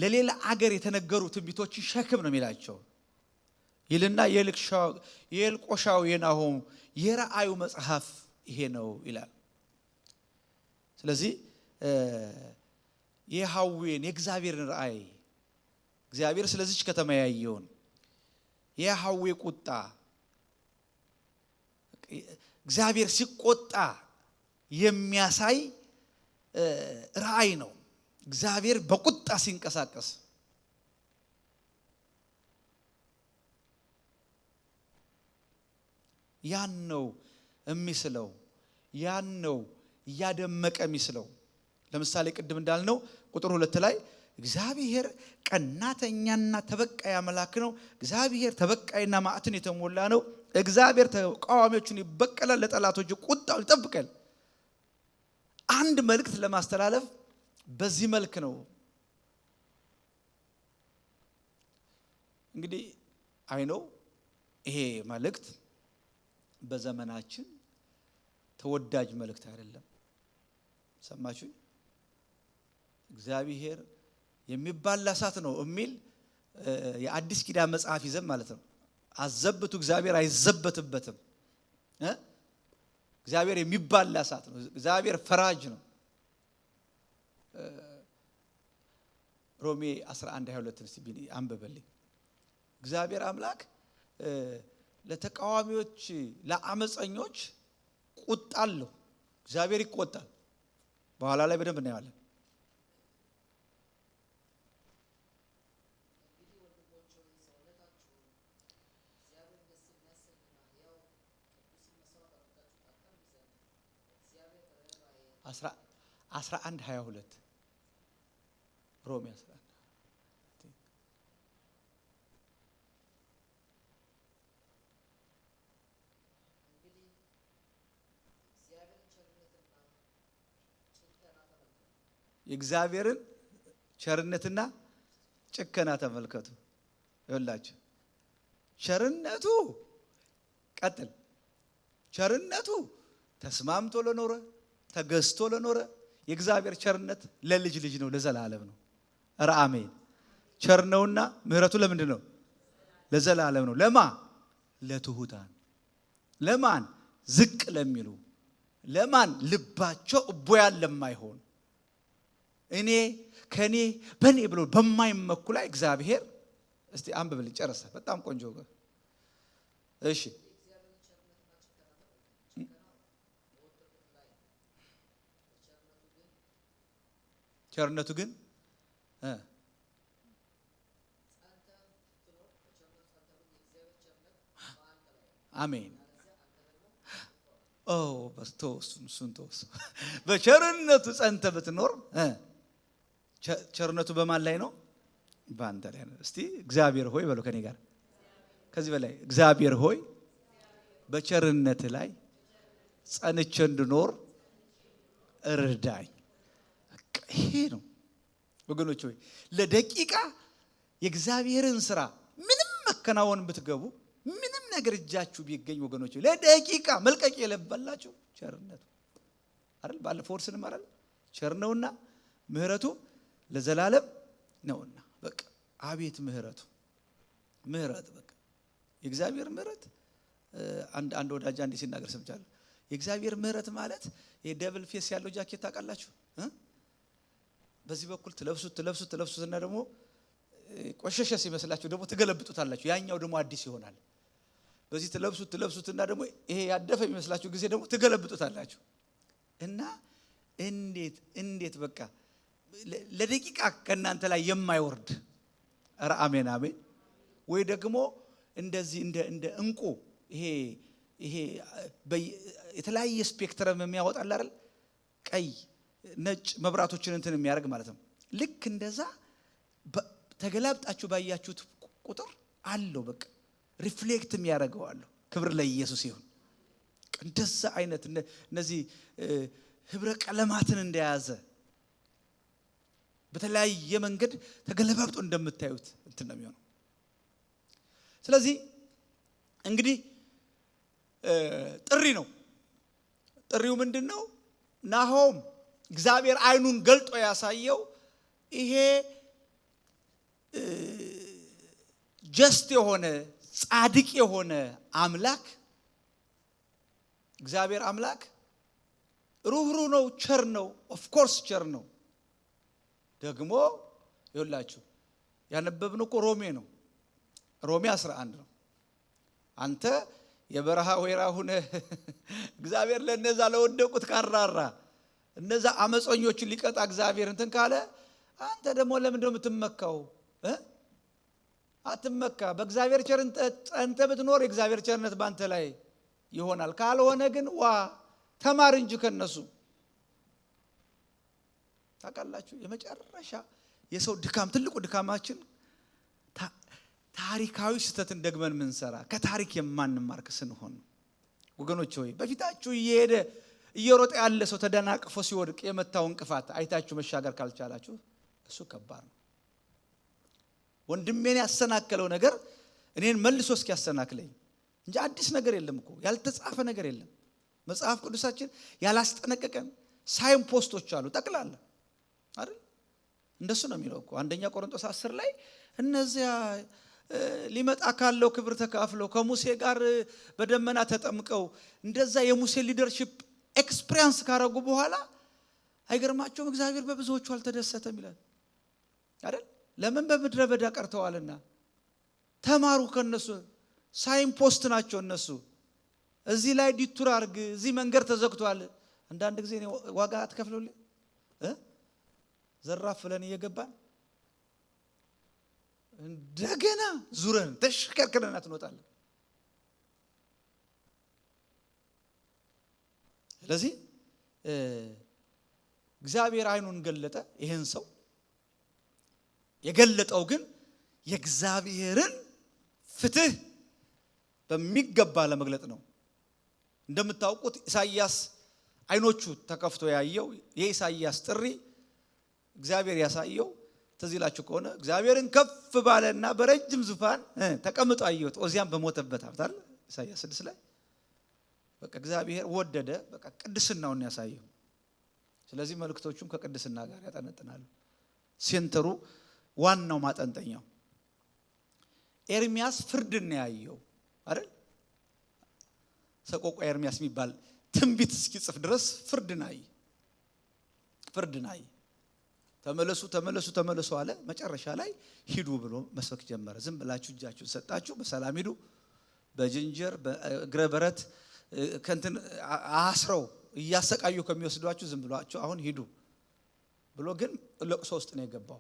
ለሌላ አገር የተነገሩ ትንቢቶችን ሸክም ነው የሚላቸው ይልና የኤልቆሻው የናሆም የራእዩ መጽሐፍ ይሄ ነው ይላል። ስለዚህ የሐዌን የእግዚአብሔርን ራእይ እግዚአብሔር ስለዚች ከተማ ያየውን የሐዌ ቁጣ እግዚአብሔር ሲቆጣ የሚያሳይ ራእይ ነው። እግዚአብሔር በቁጣ ሲንቀሳቀስ ያን ነው የሚስለው፣ ያን ነው እያደመቀ የሚስለው። ለምሳሌ ቅድም እንዳልነው ቁጥር 2 ላይ እግዚአብሔር ቀናተኛና ተበቃይ አምላክ ነው። እግዚአብሔር ተበቃይና መዓትን የተሞላ ነው። እግዚአብሔር ተቃዋሚዎቹን ይበቀላል፣ ለጠላቶቹ ቁጣውን ይጠብቃል። አንድ መልእክት ለማስተላለፍ በዚህ መልክ ነው። እንግዲህ አይነው ይሄ መልእክት በዘመናችን ተወዳጅ መልእክት አይደለም። ሰማችሁ? እግዚአብሔር የሚባል እሳት ነው የሚል የአዲስ ኪዳን መጽሐፍ ይዘን ማለት ነው። አዘብቱ እግዚአብሔር አይዘበትበትም። እግዚአብሔር የሚባል እሳት ነው። እግዚአብሔር ፈራጅ ነው። ሮሜ 11:22 እስቲ አንብበልኝ። እግዚአብሔር አምላክ ለተቃዋሚዎች ለአመፀኞች ቁጣ አለው። እግዚአብሔር ይቆጣል። በኋላ ላይ በደንብ እናያለን። አስራ 11:22 ሮሜ 11 የእግዚአብሔርን ቸርነትና ጭከና ተመልከቱ። ይኸውላችሁ ቸርነቱ ቸርነቱ ተስማምቶ ለኖረ ተገዝቶ ለኖረ የእግዚአብሔር ቸርነት ለልጅ ልጅ ነው፣ ለዘላለም ነው። ኧረ አሜን። ቸር ነውና ምህረቱ ለምንድን ነው? ለዘላለም ነው። ለማ ለትሁታን፣ ለማን ዝቅ ለሚሉ፣ ለማን ልባቸው እቦያን ለማይሆን፣ እኔ ከኔ በኔ ብሎ በማይመኩ ላይ እግዚአብሔር እስቲ አንብብል ጨርሰ። በጣም ቆንጆ። እሺ ቸርነቱ ግን አሜን። በስተውስ በቸርነቱ ጸንተ ብትኖር ቸርነቱ በማን ላይ ነው? በአንተ ላይ ነው። እስቲ እግዚአብሔር ሆይ በለው ከኔ ጋር። ከዚህ በላይ እግዚአብሔር ሆይ በቸርነት ላይ ጸንቼ እንድኖር እርዳኝ። ይሄ ነው ወገኖች ሆይ ለደቂቃ የእግዚአብሔርን ስራ ምንም መከናወን ብትገቡ፣ ምንም ነገር እጃችሁ ቢገኝ ወገኖች ሆይ ለደቂቃ መልቀቅ የለባላችሁ ቸርነቱ አይደል? ባለፈው ወርስንም አይደል? ቸር ነውና ምህረቱ ለዘላለም ነውና። በቃ አቤት ምህረቱ ምህረት በቃ የእግዚአብሔር ምህረት። አንድ ወዳጅ አንዴ ሲናገር ሰምቻለሁ። የእግዚአብሔር ምህረት ማለት የደብል ፌስ ያለው ጃኬት ታውቃላችሁ? በዚህ በኩል ትለብሱትና ደግሞ ቆሸሸ ሲመስላችሁ ደግሞ ትገለብጡታላችሁ። ያኛው ደግሞ አዲስ ይሆናል። በዚህ ትለብሱትና ደግሞ ይሄ ያደፈ የሚመስላችሁ ጊዜ ደግሞ ትገለብጡታላችሁ። እና እንዴት በቃ ለደቂቃ ከእናንተ ላይ የማይወርድ ኧረ አሜን አሜን። ወይ ደግሞ እንደዚህ እንደ እንቁ ይሄ የተለያየ ስፔክትረም የሚያወጣል አይደል? ቀይ ነጭ መብራቶችን እንትን የሚያደርግ ማለት ነው። ልክ እንደዛ ተገላብጣችሁ ባያችሁት ቁጥር አለው በቃ ሪፍሌክት የሚያደርገው አለው። ክብር ለኢየሱስ ይሁን። እንደዛ አይነት እነዚህ ህብረ ቀለማትን እንደያዘ በተለያየ መንገድ ተገለባብጦ እንደምታዩት እንትን ነው የሚሆነው። ስለዚህ እንግዲህ ጥሪ ነው። ጥሪው ምንድነው? ናሆም እግዚአብሔር አይኑን ገልጦ ያሳየው ይሄ ጀስት የሆነ ጻድቅ የሆነ አምላክ እግዚአብሔር አምላክ ሩህሩህ ነው፣ ቸር ነው። ኦፍ ኮርስ ቸር ነው። ደግሞ ይኸውላችሁ ያነበብነው እኮ ሮሜ ነው። ሮሜ 11 ነው። አንተ የበረሃ ወይራ ሆነ እግዚአብሔር ለነዛ ለወደቁት ካራራ እነዛ አመፀኞችን ሊቀጣ እግዚአብሔር እንትን ካለ አንተ ደግሞ ለምን ነው የምትመካው? አትመካ። በእግዚአብሔር ቸርነት ጸንተ ብትኖር የእግዚአብሔር ቸርነት ባንተ ላይ ይሆናል። ካልሆነ ግን ተማር እንጂ ከነሱ። ታውቃላችሁ የመጨረሻ የሰው ድካም ትልቁ ድካማችን ታሪካዊ ስህተትን ደግመን ምንሰራ ከታሪክ የማንማርክ ስንሆን ወገኖች ሆይ በፊታችሁ እየሮጠ ያለ ሰው ተደናቅፎ ሲወድቅ የመታው እንቅፋት አይታችሁ መሻገር ካልቻላችሁ እሱ ከባድ ነው። ወንድሜን ያሰናከለው ነገር እኔን መልሶ እስኪያሰናክለኝ እንጂ አዲስ ነገር የለም እኮ ያልተጻፈ ነገር የለም። መጽሐፍ ቅዱሳችን ያላስጠነቀቀን ሳይን ፖስቶች አሉ ጠቅላላ አይደል? እንደሱ ነው የሚለው እኮ አንደኛ ቆሮንቶስ 10 ላይ እነዚያ ሊመጣ ካለው ክብር ተካፍለው ከሙሴ ጋር በደመና ተጠምቀው እንደዛ የሙሴ ሊደርሺፕ ኤክስፒሪየንስ ካረጉ በኋላ አይገርማቸውም? እግዚአብሔር በብዙዎቹ አልተደሰተም ይላል አይደል? ለምን? በምድረ በዳ ቀርተዋልና። ተማሩ ከነሱ። ሳይን ፖስት ናቸው እነሱ። እዚህ ላይ ዲቱር አርግ፣ እዚህ መንገድ ተዘግቷል። አንዳንድ ጊዜ ዋጋ አትከፍሉልኝ ዘራፍ ብለን እየገባን እንደገና ዙረን ተሽከርከረን እንወጣለን። ስለዚህ እግዚአብሔር አይኑን ገለጠ። ይሄን ሰው የገለጠው ግን የእግዚአብሔርን ፍትህ በሚገባ ለመግለጥ ነው። እንደምታውቁት ኢሳይያስ አይኖቹ ተከፍቶ ያየው የኢሳይያስ ጥሪ እግዚአብሔር ያሳየው ትዝ ይላችሁ ከሆነ እግዚአብሔርን ከፍ ባለና በረጅም ዙፋን ተቀምጦ አየሁት ኦዚያን በሞተበት አይደል? ኢሳይያስ 6 ላይ በቃ እግዚአብሔር ወደደ። በቃ ቅድስናውን ያሳየው። ስለዚህ መልእክቶቹም ከቅድስና ጋር ያጠነጥናሉ። ሴንተሩ ዋናው ማጠንጠኛው ኤርሚያስ ፍርድን ያየው አይደል? ሰቆቃወ ኤርሚያስ የሚባል ትንቢት እስኪጽፍ ድረስ ፍርድን አየ። ተመለሱ አለ። መጨረሻ ላይ ሂዱ ብሎ መስበክ ጀመረ። ዝም ብላችሁ እጃችሁን ሰጣችሁ በሰላም ሂዱ፣ በጅንጀር በእግረ በረት ከንትን አስረው እያሰቃዩ ከሚወስዷችሁ ዝም ብሏችሁ አሁን ሂዱ ብሎ ግን ለቅሶ ውስጥ ነው የገባው።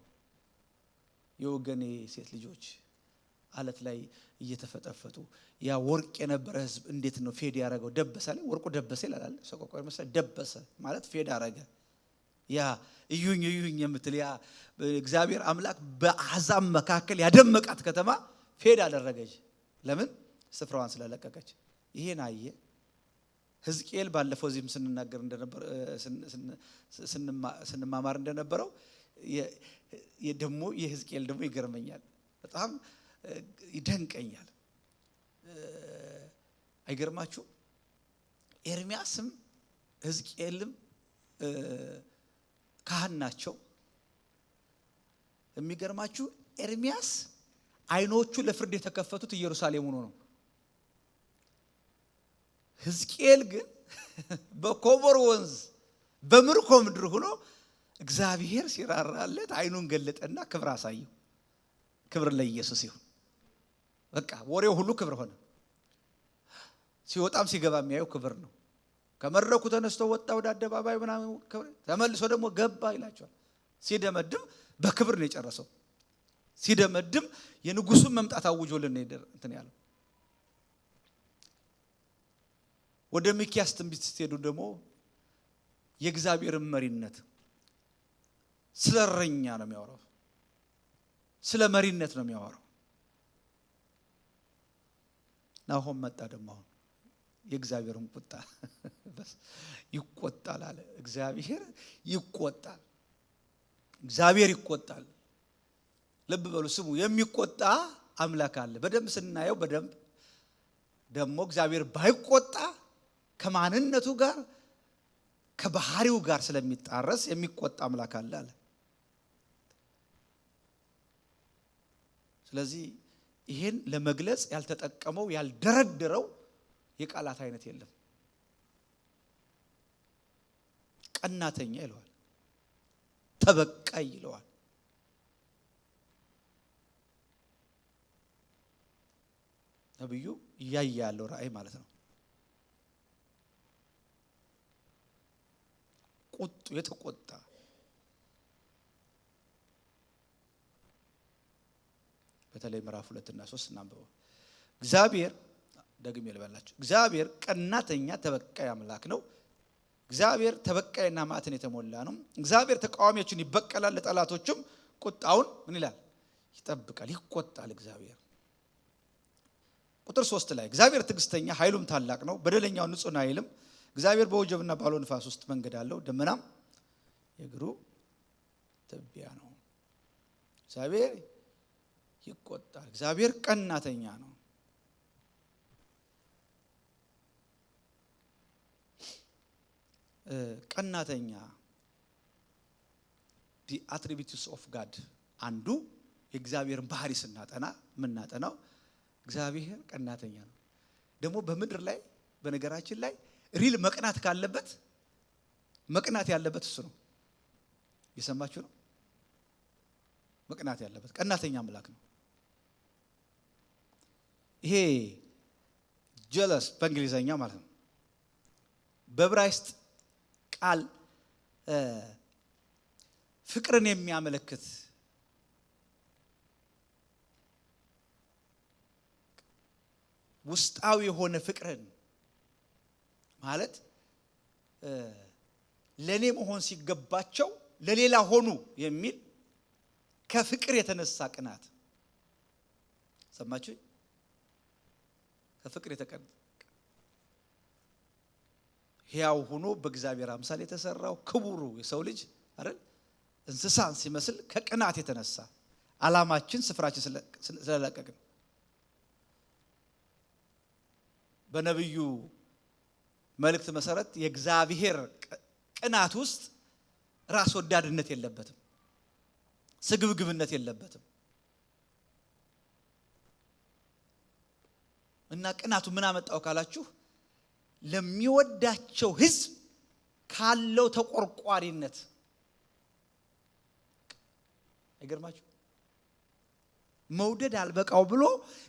የወገኔ ሴት ልጆች አለት ላይ እየተፈጠፈጡ ያ ወርቅ የነበረ ህዝብ እንዴት ነው ፌድ ያደረገው? ደበሰ ላይ ወርቁ ደበሰ ይላል። ሰቆቃወ ኤርሚያስ ደበሰ ማለት ፌድ አደረገ። ያ እዩኝ የምትል ያ እግዚአብሔር አምላክ በአሕዛብ መካከል ያደመቃት ከተማ ፌድ አደረገች። ለምን? ስፍራዋን ስለለቀቀች። ይሄን አየ ሕዝቅኤል። ባለፈው እዚህም ስንናገር እንደነበር ስንማማር እንደነበረው ደግሞ የሕዝቅኤል ደግሞ ይገርመኛል፣ በጣም ይደንቀኛል። አይገርማችሁ? ኤርሚያስም ሕዝቅኤልም ካህን ናቸው። የሚገርማችሁ ኤርሚያስ አይኖቹ ለፍርድ የተከፈቱት ኢየሩሳሌም ሆኖ ነው። ሕዝቅኤል ግን በኮቦር ወንዝ በምርኮ ምድር ሆኖ እግዚአብሔር ሲራራለት አይኑን ገለጠና ክብር አሳየው። ክብር ለኢየሱስ ይሁን። በቃ ወሬው ሁሉ ክብር ሆነ። ሲወጣም ሲገባ የሚያየው ክብር ነው። ከመድረኩ ተነስቶ ወጣ ወደ አደባባይ ምናምን ተመልሶ ደግሞ ገባ ይላቸዋል። ሲደመድም በክብር ነው የጨረሰው። ሲደመድም የንጉሱን መምጣት አውጆልን ነው እንትን ያለው። ወደ ሚክያስ ትንቢት ስትሄዱ ደግሞ የእግዚአብሔርን መሪነት ስለ እረኛ ነው የሚያወራው። ስለ መሪነት ነው የሚያወራው። ናሆም መጣ ደግሞ አሁን የእግዚአብሔርን ቁጣ ይቆጣል አለ። እግዚአብሔር ይቆጣል። እግዚአብሔር ይቆጣል። ልብ በሉ ስሙ። የሚቆጣ አምላክ አለ። በደንብ ስናየው በደንብ ደግሞ እግዚአብሔር ባይቆጣ ከማንነቱ ጋር ከባህሪው ጋር ስለሚጣረስ የሚቆጣ አምላክ አለ አለ። ስለዚህ ይሄን ለመግለጽ ያልተጠቀመው ያልደረደረው የቃላት አይነት የለም። ቀናተኛ ይለዋል፣ ተበቃይ ይለዋል። ነብዩ እያየ ያለው ራእይ ማለት ነው። ቁጡ የተቆጣ በተለይ ምዕራፍ 2 እና 3 እናንብበው። እግዚአብሔር ደግሜ ልበላችሁ፣ እግዚአብሔር ቀናተኛ ተበቃይ አምላክ ነው። እግዚአብሔር ተበቃይና መዓትን የተሞላ ነው። እግዚአብሔር ተቃዋሚዎችን ይበቀላል፣ ለጠላቶችም ቁጣውን ምን ይላል? ይጠብቃል፣ ይቆጣል። እግዚአብሔር ቁጥር 3 ላይ እግዚአብሔር ትዕግስተኛ ኃይሉም ታላቅ ነው፣ በደለኛው ንጹሕ አይልም። እግዚአብሔር በወጀብና ባሎ ንፋስ ውስጥ መንገድ አለው፣ ደመናም የእግሩ ትቢያ ነው። እግዚአብሔር ይቆጣል። እግዚአብሔር ቀናተኛ ነው። ቀናተኛ the attributes of God አንዱ የእግዚአብሔርን ባህሪ ስናጠና የምናጠናው እግዚአብሔር ቀናተኛ ነው። ደግሞ በምድር ላይ በነገራችን ላይ ሪል መቅናት ካለበት መቅናት ያለበት እሱ ነው። የሰማችሁ ነው። መቅናት ያለበት ቀናተኛ አምላክ ነው። ይሄ ጀለስ በእንግሊዘኛ ማለት ነው። በዕብራይስጥ ቃል ፍቅርን የሚያመለክት ውስጣዊ የሆነ ፍቅርን ማለት ለኔ መሆን ሲገባቸው ለሌላ ሆኑ የሚል ከፍቅር የተነሳ ቅናት። ሰማችሁ? ከፍቅር የተቀና ሕያው ሆኖ በእግዚአብሔር አምሳል የተሰራው ክቡሩ የሰው ልጅ አይደል እንስሳን ሲመስል ከቅናት የተነሳ ዓላማችን ስፍራችን ስለለቀቅን በነብዩ መልእክት መሰረት የእግዚአብሔር ቅናት ውስጥ ራስ ወዳድነት የለበትም። ስግብግብነት የለበትም። እና ቅናቱ ምን አመጣው ካላችሁ ለሚወዳቸው ሕዝብ ካለው ተቆርቋሪነት አይገርማችሁ? መውደድ አልበቃው ብሎ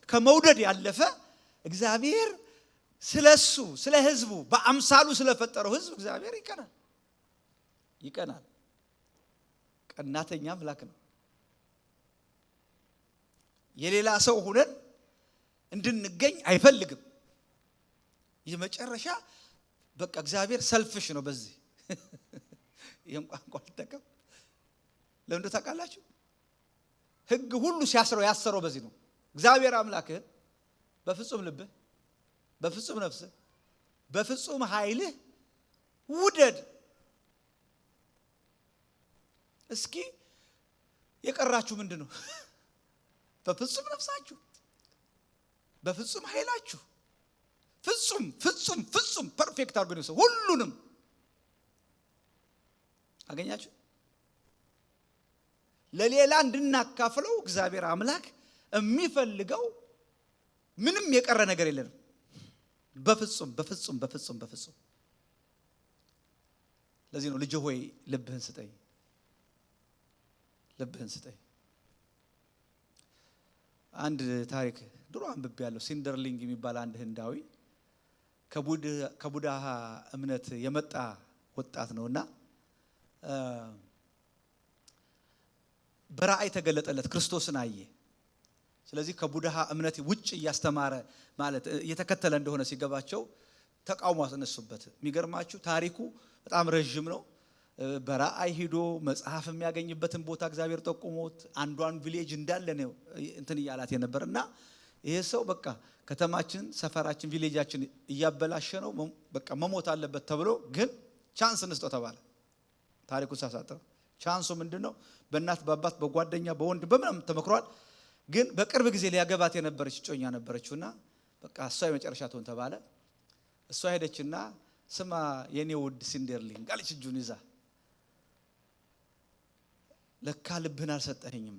ከመውደድ ያለፈ እግዚአብሔር ስለሱ ስለ ሕዝቡ በአምሳሉ ስለፈጠረው ሕዝብ እግዚአብሔር ይቀናል። ቀናተኛ አምላክ ነው። የሌላ ሰው ሆነን እንድንገኝ አይፈልግም። የመጨረሻ በቃ እግዚአብሔር ሰልፍሽ ነው። በዚህ ይሄን ቋንቋ ልጠቀም ለምን ታውቃላችሁ? ሕግ ሁሉ ሲያስረው ያሰረው በዚህ ነው። እግዚአብሔር አምላክህ በፍጹም ልብህ፣ በፍጹም ነፍስህ፣ በፍጹም ኃይልህ ውደድ። እስኪ የቀራችሁ ምንድነው? በፍጹም ነፍሳችሁ፣ በፍጹም ኃይላችሁ፣ ፍጹም ፐርፌክት አድርጎ ነው ሁሉንም አገኛችሁ። ለሌላ እንድናካፍለው እግዚአብሔር አምላክ የሚፈልገው ምንም የቀረ ነገር የለንም። በፍጹም ለዚህ ነው ልጅ ሆይ ልብህን ስጠኝ። አንድ ታሪክ ድሮ አንብቤ ያለው ሲንደርሊንግ የሚባል አንድ ህንዳዊ ከቡድሃ እምነት የመጣ ወጣት ነውና በራእይ ተገለጠለት፣ ክርስቶስን አየ። ስለዚህ ከቡድሃ እምነት ውጭ እያስተማረ ማለት እየተከተለ እንደሆነ ሲገባቸው ተቃውሞ አስነሱበት። የሚገርማችሁ ታሪኩ በጣም ረጅም ነው። በራእይ ሄዶ መጽሐፍ የሚያገኝበትን ቦታ እግዚአብሔር ጠቁሞት አንዷን ቪሌጅ እንዳለ ነው እንትን እያላት የነበርና ይሄ ሰው በቃ ከተማችን፣ ሰፈራችን፣ ቪሌጃችን እያበላሸ ነው፣ በቃ መሞት አለበት ተብሎ ግን ቻንስ እንስጠው ተባለ። ታሪኩን ሳሳጥረው ቻንሱ ምንድነው? በእናት በአባት በጓደኛ በወንድ በምንም ተመክሯል። ግን በቅርብ ጊዜ ሊያገባት የነበረች ጮኛ ነበረችውና በቃ እሷ የመጨረሻ ትሆን ተባለ። እሷ ሄደችና ስማ የኔ ውድ ሲንደርሊንግ አለች እጁን ይዛ፣ ለካ ልብህን አልሰጠኸኝም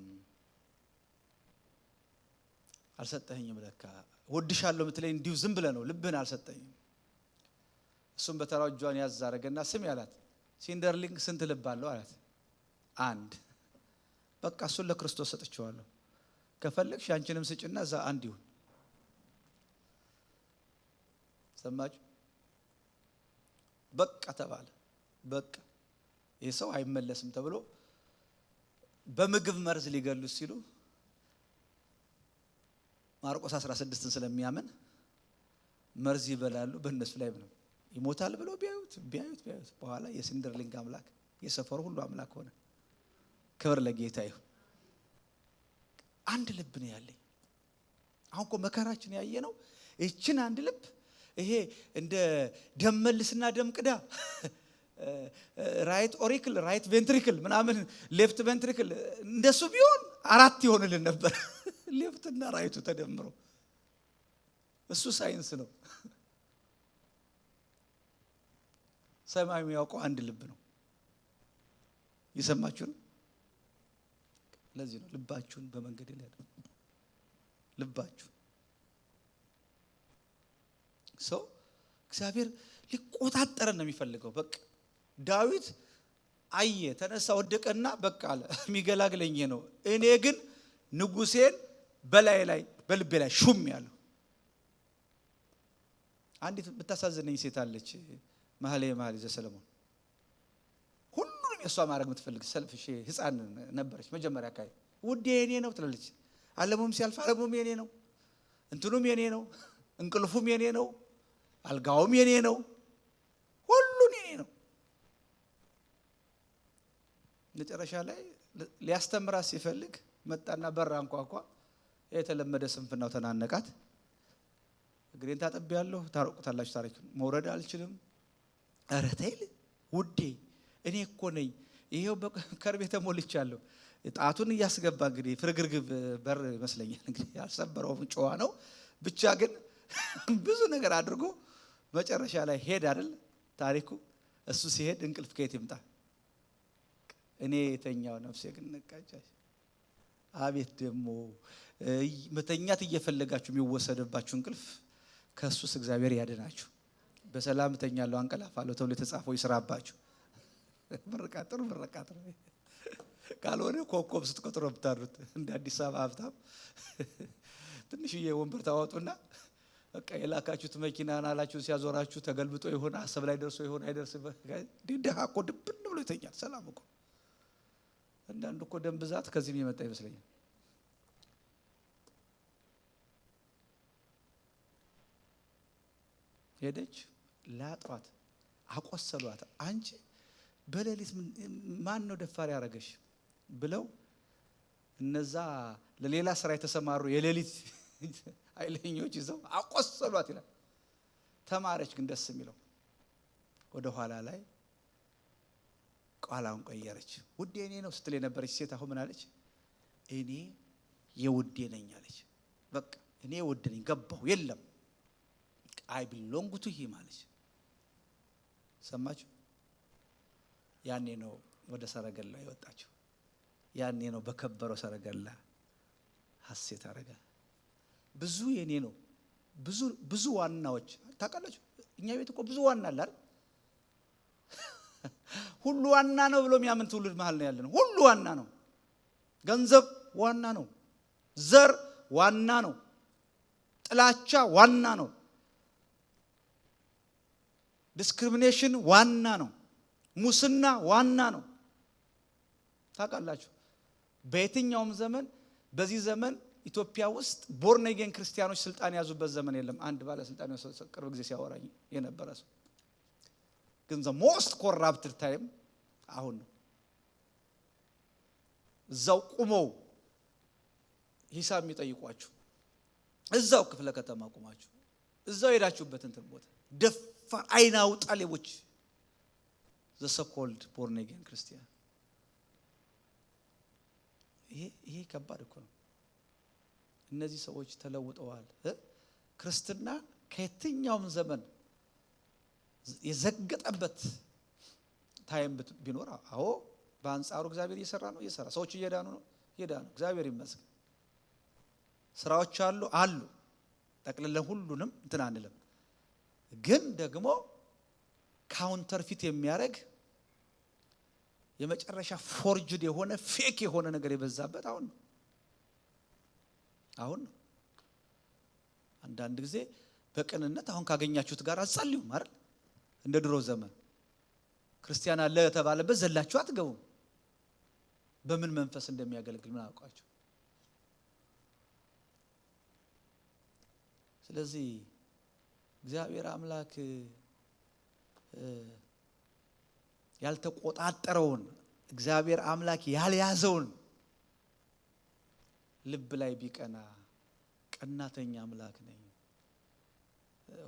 ለካ ወድሻለሁ ምትለኝ እንዲሁ ዝም ብለህ ነው፣ ልብህን አልሰጠኸኝም። እሱም በተራው እጇን ያዝ አደረገና ስም ያላት ሲንደርሊንግ ስንት ልብ አለው አላት። አንድ። በቃ እሱን ለክርስቶስ ሰጥቼዋለሁ፣ ከፈለግሽ አንቺንም ስጭና እዛ አንድ ይሁን። ሰማችሁ? በቃ ተባለ። በቃ ይህ ሰው አይመለስም ተብሎ በምግብ መርዝ ሊገሉት ሲሉ ማርቆስ 16ን ስለሚያምን መርዝ ይበላሉ፣ በእነሱ ላይ ምንም ይሞታል ብለው ቢያዩት በኋላ የሲንደርሊንግ አምላክ የሰፈሩ ሁሉ አምላክ ሆነ። ክብር ለጌታ ይሁን። አንድ ልብ ነው ያለኝ። አሁን እኮ መከራችን ያየ ነው እቺን አንድ ልብ። ይሄ እንደ ደመልስና ደምቅዳ ራይት ኦሪክል ራይት ቬንትሪክል ምናምን ሌፍት ቬንትሪክል እንደሱ ቢሆን 4 ይሆንልን ነበር። ሌፍትና ራይቱ ተደምሮ እሱ ሳይንስ ነው። ሰማይ የሚያውቀው አንድ ልብ ነው። ይሰማችሁ ነው። ለዚህ ነው ልባችሁን በመንገድ ላይ ልባችሁ ሰው እግዚአብሔር ሊቆጣጠረን ነው የሚፈልገው። በቃ ዳዊት አየ፣ ተነሳ፣ ወደቀና በቃ አለ የሚገላግለኝ ነው። እኔ ግን ንጉሴን በላይ ላይ በልቤ ላይ ሹም ያለው። አንዲት ብታሳዝነኝ ሴት አለች መኃልየ ዘሰሎሞን። ሁሉንም የሷ ማድረግ የምትፈልግ ሰልፍሽ ህፃን ነበረች። መጀመሪያ አካባቢ ውዴ የኔ ነው ትላለች። ዓለሙም ሲያልፍ ዓለሙም የኔ ነው፣ እንትኑም የኔ ነው፣ እንቅልፉም የኔ ነው፣ አልጋውም የኔ ነው፣ ሁሉም የኔ ነው። መጨረሻ ላይ ሊያስተምራት ሲፈልግ መጣና በር አንኳኳ። የተለመደ ስንፍናው ተናነቃት። እግሬን ታጠቢያለሁ፣ ታረቁታላችሁ ታሪክ መውረድ አልችልም። ኧረ ተይ ውዴ እኔ እኮ ነኝ፣ ይሄው በከርቤ ተሞልቻለሁ። ጣቱን እያስገባ እንግዲህ ፍርግርግብ በር ይመስለኛል እንግዲህ ያልሰበረውም ጨዋ ነው። ብቻ ግን ብዙ ነገር አድርጎ መጨረሻ ላይ ሄድ አይደል ታሪኩ። እሱ ሲሄድ እንቅልፍ ከየት ይምጣ? እኔ የተኛው ነፍሴ ግን ነቃች። አቤት ደግሞ መተኛት እየፈለጋችሁ የሚወሰድባችሁ እንቅልፍ ከሱስ እግዚአብሔር ያድናችሁ። በሰላም ተኛለሁ አንቀላፋለሁ ተብሎ የተጻፈው ይስራባችሁ። ምርቃጥሩ ካልሆነ ኮከብ ስትቆጥሩ ብታሩት እንደ አዲስ አበባ ሀብታም ትንሽዬ ወንበር ታወጡና በቃ የላካችሁት መኪናና አላችሁ ሲያዞራችሁ ተገልብጦ ይሆን አሰብ ላይ ደርሶ ይሆን አይደርስም። ደሃ እኮ ድብን ብሎ ይተኛል። ሰላም እኮ አንዳንዱ እኮ ደም ብዛት ከዚህም የመጣ ይመስለኛል። ሄደች ላጧት፣ አቆሰሏት። አንቺ በሌሊት ማን ነው ደፋር ያረገሽ ብለው እነዛ ለሌላ ስራ የተሰማሩ የሌሊት ኃይለኞች ይዘው አቆሰሏት ይላል። ተማረች። ግን ደስ የሚለው ወደ ኋላ ላይ ቃላውን ቀየረች። ውዴ እኔ ነው ስትል የነበረች ሴት አሁን ምን አለች? እኔ የውዴ ነኝ አለች። በቃ እኔ ውዴ ነኝ ገባሁ። የለም አይ ቢሎንግ ቱ ሂም አለች። ሰማችሁ? ያኔ ነው ወደ ሰረገላ የወጣችው። ያኔ ነው በከበረው ሰረገላ ሐሴት አረጋ። ብዙ የኔ ነው ብዙ ዋናዎች ታውቃላችሁ። እኛ ቤት እኮ ብዙ ዋና አለ አይደል? ሁሉ ዋና ነው ብሎ የሚያምን ትውልድ መሃል ነው ያለነው። ሁሉ ዋና ነው። ገንዘብ ዋና ነው። ዘር ዋና ነው። ጥላቻ ዋና ነው። ዲስክሪሚኔሽን ዋና ነው። ሙስና ዋና ነው። ታውቃላችሁ በየትኛውም ዘመን በዚህ ዘመን ኢትዮጵያ ውስጥ ቦርን አጌን ክርስቲያኖች ስልጣን ያዙበት ዘመን የለም። አንድ ባለስልጣን ቅርብ ጊዜ ሲያወራኝ የነበረ ሰው ግን the most corrupted time አሁን ነው። እዛው ቁመው ሂሳብ የሚጠይቋችሁ እዛው ክፍለ ከተማ ቁማችሁ እዛው ሄዳችሁበት እንትን ቦታ ደፋር አይናው ጣሌቦች the so called born again ክርስቲያን። ይሄ ከባድ እኮ ነው። እነዚህ ሰዎች ተለውጠዋል። ክርስትና ከየትኛውም ዘመን የዘገጠበት ታይም ቢኖር አዎ በአንጻሩ እግዚአብሔር እየሰራ ነው። ሰዎች እየዳኑ ነው። እግዚአብሔር ይመስገን። ስራዎች አሉ ጠቅልለን ሁሉንም እንትን አንልም። ግን ደግሞ ካውንተርፊት የሚያደርግ የመጨረሻ ፎርጅድ የሆነ ፌክ የሆነ ነገር የበዛበት አሁን ነው። አንዳንድ ጊዜ በቅንነት አሁን ካገኛችሁት ጋር አጸልዩ አይደል? እንደ ድሮ ዘመን ክርስቲያን አለ ተባለበት ዘላችሁ አትገቡ። በምን መንፈስ እንደሚያገለግል ምን አውቃችሁ። ስለዚህ እግዚአብሔር አምላክ ያልተቆጣጠረውን እግዚአብሔር አምላክ ያልያዘውን ልብ ላይ ቢቀና ቀናተኛ አምላክ ነኝ።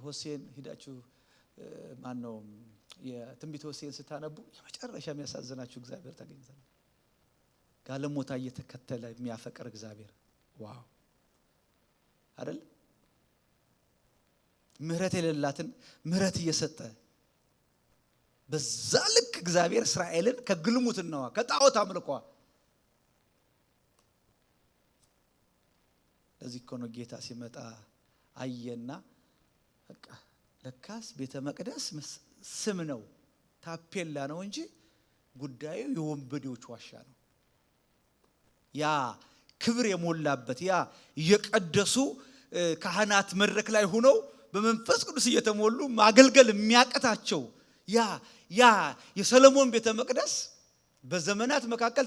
ሆሴን ሄዳችሁ ማን ነው የትንቢተ ሆሴን ስታነቡ የመጨረሻ የሚያሳዝናችሁ እግዚአብሔር ታገኙታላችሁ። ጋለሞታ እየተከተለ የሚያፈቅር እግዚአብሔር ዋው አይደል? ምህረት የሌላትን ምህረት እየሰጠ በዛ ልክ እግዚአብሔር እስራኤልን ከግልሙትናዋ ከጣዖት አምልኮ ለዚህ እኮ ነው ጌታ ሲመጣ አየና በቃ ለካስ ቤተ መቅደስ ስም ነው ታፔላ ነው እንጂ ጉዳዩ የወንበዴዎች ዋሻ ነው። ያ ክብር የሞላበት ያ የቀደሱ ካህናት መድረክ ላይ ሆነው በመንፈስ ቅዱስ እየተሞሉ ማገልገል የሚያቀታቸው ያ የሰሎሞን ቤተ መቅደስ በዘመናት መካከል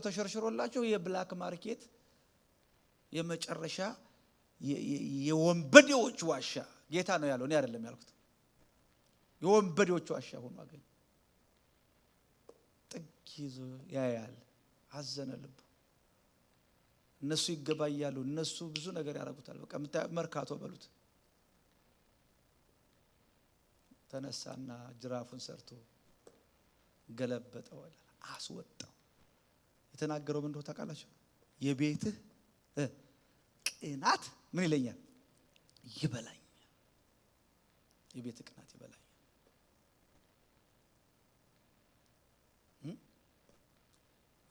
ተሸርሽሮላቸው የብላክ ማርኬት የመጨረሻ የወንበዴዎች ዋሻ ጌታ ነው ያለው። እኔ አይደለም ያልኩት። የወንበዴዎች ዋሻ ሆኖ አገኘ። ጥግ ይዞ ያያል። አዘነ ልቡ። እነሱ ይገባያሉ። እነሱ ብዙ ነገር ያደርጉታል። በቃ መርካቶ በሉት። ተነሳና ጅራፉን ሰርቶ ገለበጠው፣ አስወጣው። የተናገረው ምን እንደሆነ ታውቃላችሁ? የቤትህ ቅናት ምን ይለኛል? ይበላኛል። የቤትህ ቅናት ይበላኛል።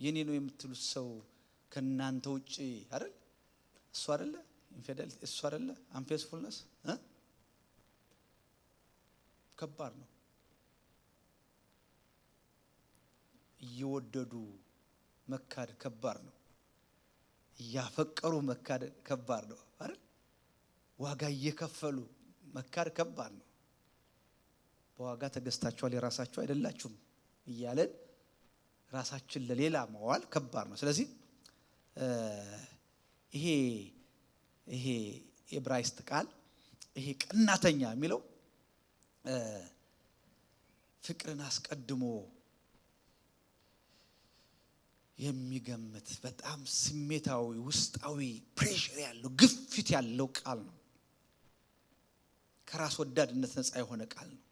የኔ ነው የምትሉት ሰው ከናንተ ውጪ አይደል? እሱ አይደለ ኢንፊደል እሱ አይደለ አንፌስፉልነስ ከባድ ነው። እየወደዱ መካድ ከባድ ነው። እያፈቀሩ መካድ ከባድ ነው አይደል? ዋጋ እየከፈሉ መካድ ከባድ ነው። በዋጋ ተገዝታችኋል የራሳችሁ አይደላችሁም እያለን ራሳችን ለሌላ መዋል ከባድ ነው። ስለዚህ ይሄ ዕብራይስጥ ቃል ይሄ ቀናተኛ የሚለው ፍቅርን አስቀድሞ የሚገምት በጣም ስሜታዊ ውስጣዊ ፕሬሸር ያለው ግፊት ያለው ቃል ነው። ከራስ ወዳድነት ነፃ የሆነ ቃል ነው።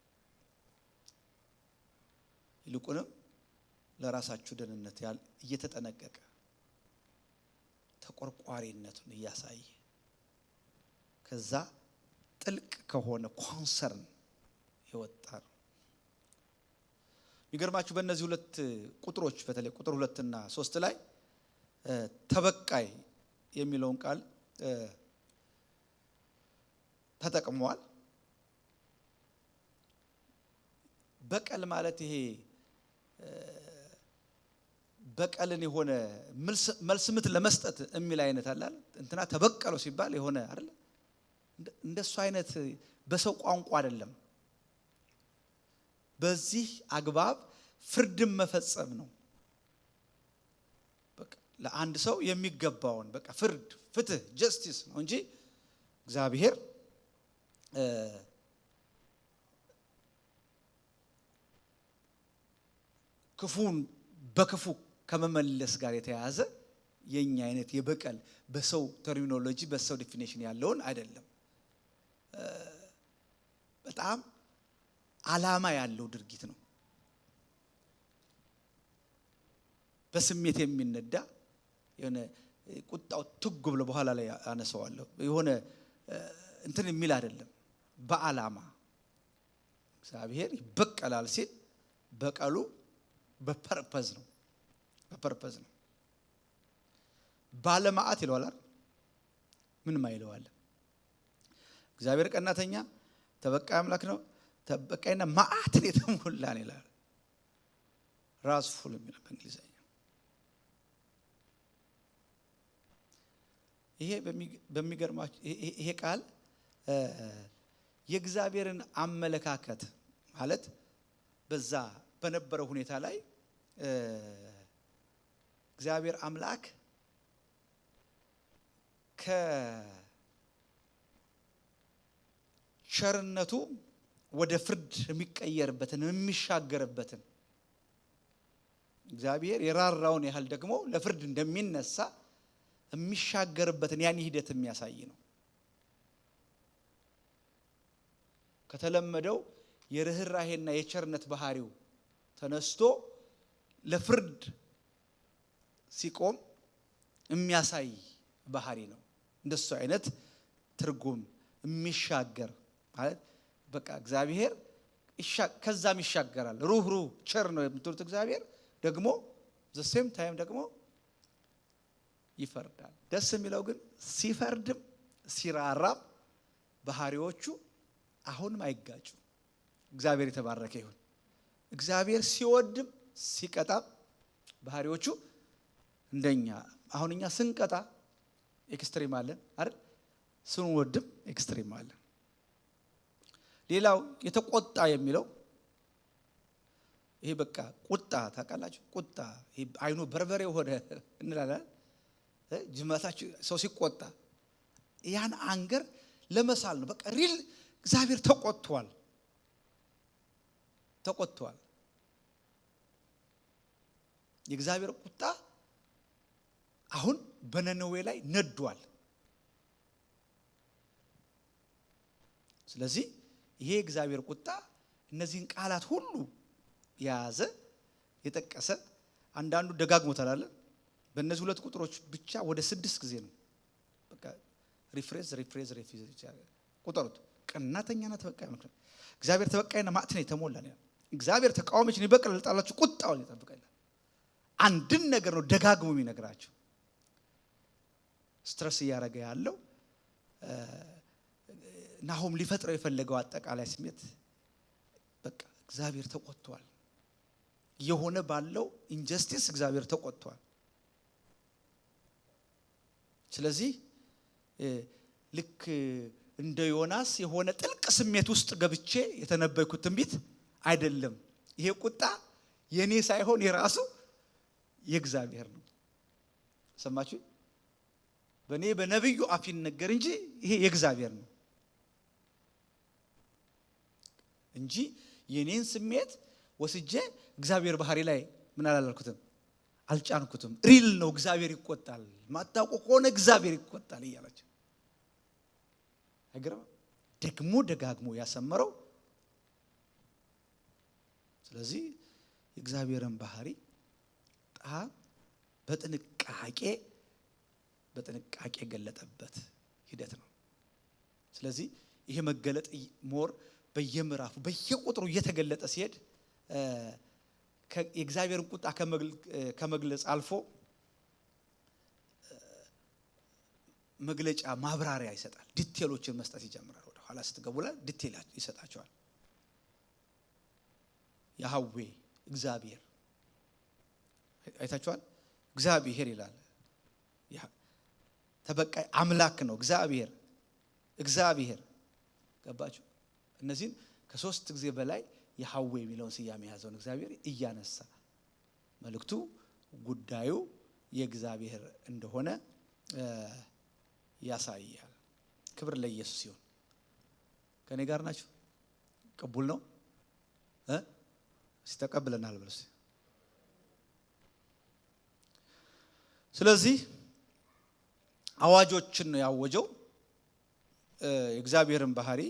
ይልቁንም ለራሳችሁ ደህንነት እየተጠነቀቀ ተቆርቋሪነቱን እያሳየ ከዛ ጥልቅ ከሆነ ኮንሰርን የወጣ ነው። ይገርማችሁ በእነዚህ ሁለት ቁጥሮች በተለይ ቁጥር 2 እና 3 ላይ ተበቃይ የሚለውን ቃል ተጠቅመዋል። በቀል ማለት ይሄ በቀልን የሆነ መልስ ምት ለመስጠት የሚል አይነት አለ እንትና ተበቀለው ሲባል የሆነ አይደል? እንደሱ አይነት በሰው ቋንቋ አይደለም። በዚህ አግባብ ፍርድን መፈጸም ነው። በቃ ለአንድ ሰው የሚገባውን በቃ ፍርድ ፍትህ ጀስቲስ ነው እንጂ እግዚአብሔር ክፉን በክፉ ከመመለስ ጋር የተያያዘ የኛ አይነት የበቀል በሰው ተርሚኖሎጂ በሰው ዲፊኒሽን ያለውን አይደለም። በጣም ዓላማ ያለው ድርጊት ነው። በስሜት የሚነዳ የሆነ ቁጣው ትጉ ብሎ በኋላ ላይ አነሳዋለሁ የሆነ እንትን የሚል አይደለም። በዓላማ እግዚአብሔር ይበቀላል ሲል በቀሉ በፐርፐዝ ነው። በፐርፐዝ ነው። ባለማዓት ይለዋል አይደል? ምን ማይለዋል? እግዚአብሔር ቀናተኛ ተበቃይ አምላክ ነው። ተበቃይና ማዓትን የተሞላ ነው ይላል። ራስፉል የሚለው በእንግሊዘኛ ይሄ በሚገርማችሁ ይሄ ቃል የእግዚአብሔርን አመለካከት ማለት በዛ በነበረው ሁኔታ ላይ እግዚአብሔር አምላክ ከቸርነቱ ወደ ፍርድ የሚቀየርበትን የሚሻገርበትን እግዚአብሔር የራራውን ያህል ደግሞ ለፍርድ እንደሚነሳ የሚሻገርበትን ያን ሂደት የሚያሳይ ነው። ከተለመደው የርህራሄና የቸርነት ባህሪው ተነስቶ ለፍርድ ሲቆም የሚያሳይ ባህሪ ነው። እንደሱ አይነት ትርጉም የሚሻገር ማለት በቃ እግዚአብሔር ከዛም ይሻገራል። ሩህሩህ ቸር ነው የምትሉት እግዚአብሔር ደግሞ the same time ደግሞ ይፈርዳል። ደስ የሚለው ግን ሲፈርድም ሲራራም ባህሪዎቹ አሁንም አይጋጩም። እግዚአብሔር የተባረከ ይሁን። እግዚአብሔር ሲወድም ሲቀጣም ባህሪዎቹ እንደኛ አሁን እኛ ስንቀጣ ኤክስትሪም አለን አይደል? ስንወድም ኤክስትሪም አለን። ሌላው የተቆጣ የሚለው ይሄ በቃ ቁጣ ታውቃላችሁ? ቁጣ ይሄ አይኑ በርበሬ ሆነ እንላለን። ጅማታችሁ ሰው ሲቆጣ ያን አንገር ለመሳል ነው። በቃ ሪል እግዚአብሔር ተቆጥቷል። የእግዚአብሔር ቁጣ አሁን በነነዌ ላይ ነዷል። ስለዚህ ይሄ እግዚአብሔር ቁጣ እነዚህን ቃላት ሁሉ የያዘ የጠቀሰ አንዳንዱ ደጋግሞታል አለ። በእነዚህ ሁለት ቁጥሮች ብቻ ወደ 6 ጊዜ ነው። በቃ ሪፍሬዝ ቁጥሩት ቀናተኛና ተበቃይ ነው። እግዚአብሔር ተበቃይና ማዕት ነው የተሞላ ነው። እግዚአብሔር ተቃዋሚዎችን ይበቀላል፣ ጣላችሁ ቁጣውን ይጠብቃል። አንድን ነገር ነው ደጋግሞ የሚነግራቸው። ስትረስ እያደረገ ያለው ናሆም ሊፈጥረው የፈለገው አጠቃላይ ስሜት በቃ እግዚአብሔር ተቆጥቷል። የሆነ ባለው ኢንጀስቲስ እግዚአብሔር ተቆጥቷል። ስለዚህ ልክ እንደ ዮናስ የሆነ ጥልቅ ስሜት ውስጥ ገብቼ የተነበይኩት ትንቢት አይደለም። ይሄ ቁጣ የኔ ሳይሆን የራሱ የእግዚአብሔር ነው። ሰማችሁ? በኔ በነብዩ አፍ ይነገር እንጂ ይሄ የእግዚአብሔር ነው እንጂ የኔን ስሜት ወስጄ እግዚአብሔር ባህሪ ላይ ምን አላልኩትም፣ አልጫንኩትም። ሪል ነው። እግዚአብሔር ይቆጣል። ማታውቁ ከሆነ እግዚአብሔር ይቆጣል እያላችሁ አይገርም? ደግሞ ደጋግሞ ያሰመረው። ስለዚህ የእግዚአብሔርን ባህሪ በጣም በጥንቃቄ ገለጠበት ሂደት ነው። ስለዚህ ይሄ መገለጥ ሞር በየምዕራፉ በየቁጥሩ እየተገለጠ ሲሄድ የእግዚአብሔርን ቁጣ ከመግለጽ አልፎ መግለጫ ማብራሪያ ይሰጣል። ዲቴሎችን መስጠት ይጀምራል። ወደ ኋላ ስትገቡላ ዲቴል ይሰጣቸዋል። ያህዌ እግዚአብሔር አይታችኋል። እግዚአብሔር ይላል። ተበቃይ አምላክ ነው እግዚአብሔር ገባችሁ? እነዚህን ከሶስት ጊዜ በላይ ያህዌ የሚለውን ስያሜ ያዘውን እግዚአብሔር እያነሳ መልእክቱ ጉዳዩ የእግዚአብሔር እንደሆነ ያሳያል። ክብር ለኢየሱስ ይሁን። ከኔ ጋር ናችሁ? ቅቡል ነው ሲተቀበለናል ብለስ። ስለዚህ አዋጆችን ነው ያወጀው። የእግዚአብሔርን ባህሪ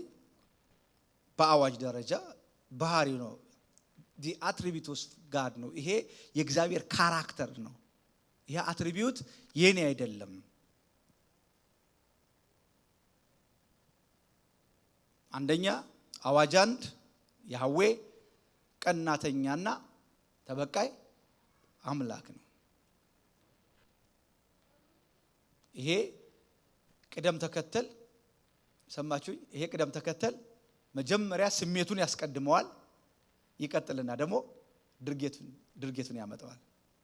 በአዋጅ ደረጃ ባህሪው ነው። the attribute of God ነው። ይሄ የእግዚአብሔር ካራክተር ነው። ይሄ አትሪቢዩት የኔ አይደለም። አንደኛ አዋጅ 1 ያህዌ ቀናተኛና ተበቃይ አምላክ ነው። ይሄ ቅደም ተከተል ሰማችሁ? ይሄ ቅደም ተከተል መጀመሪያ ስሜቱን ያስቀድመዋል፣ ይቀጥልና ደግሞ ድርጊቱን ያመጣዋል።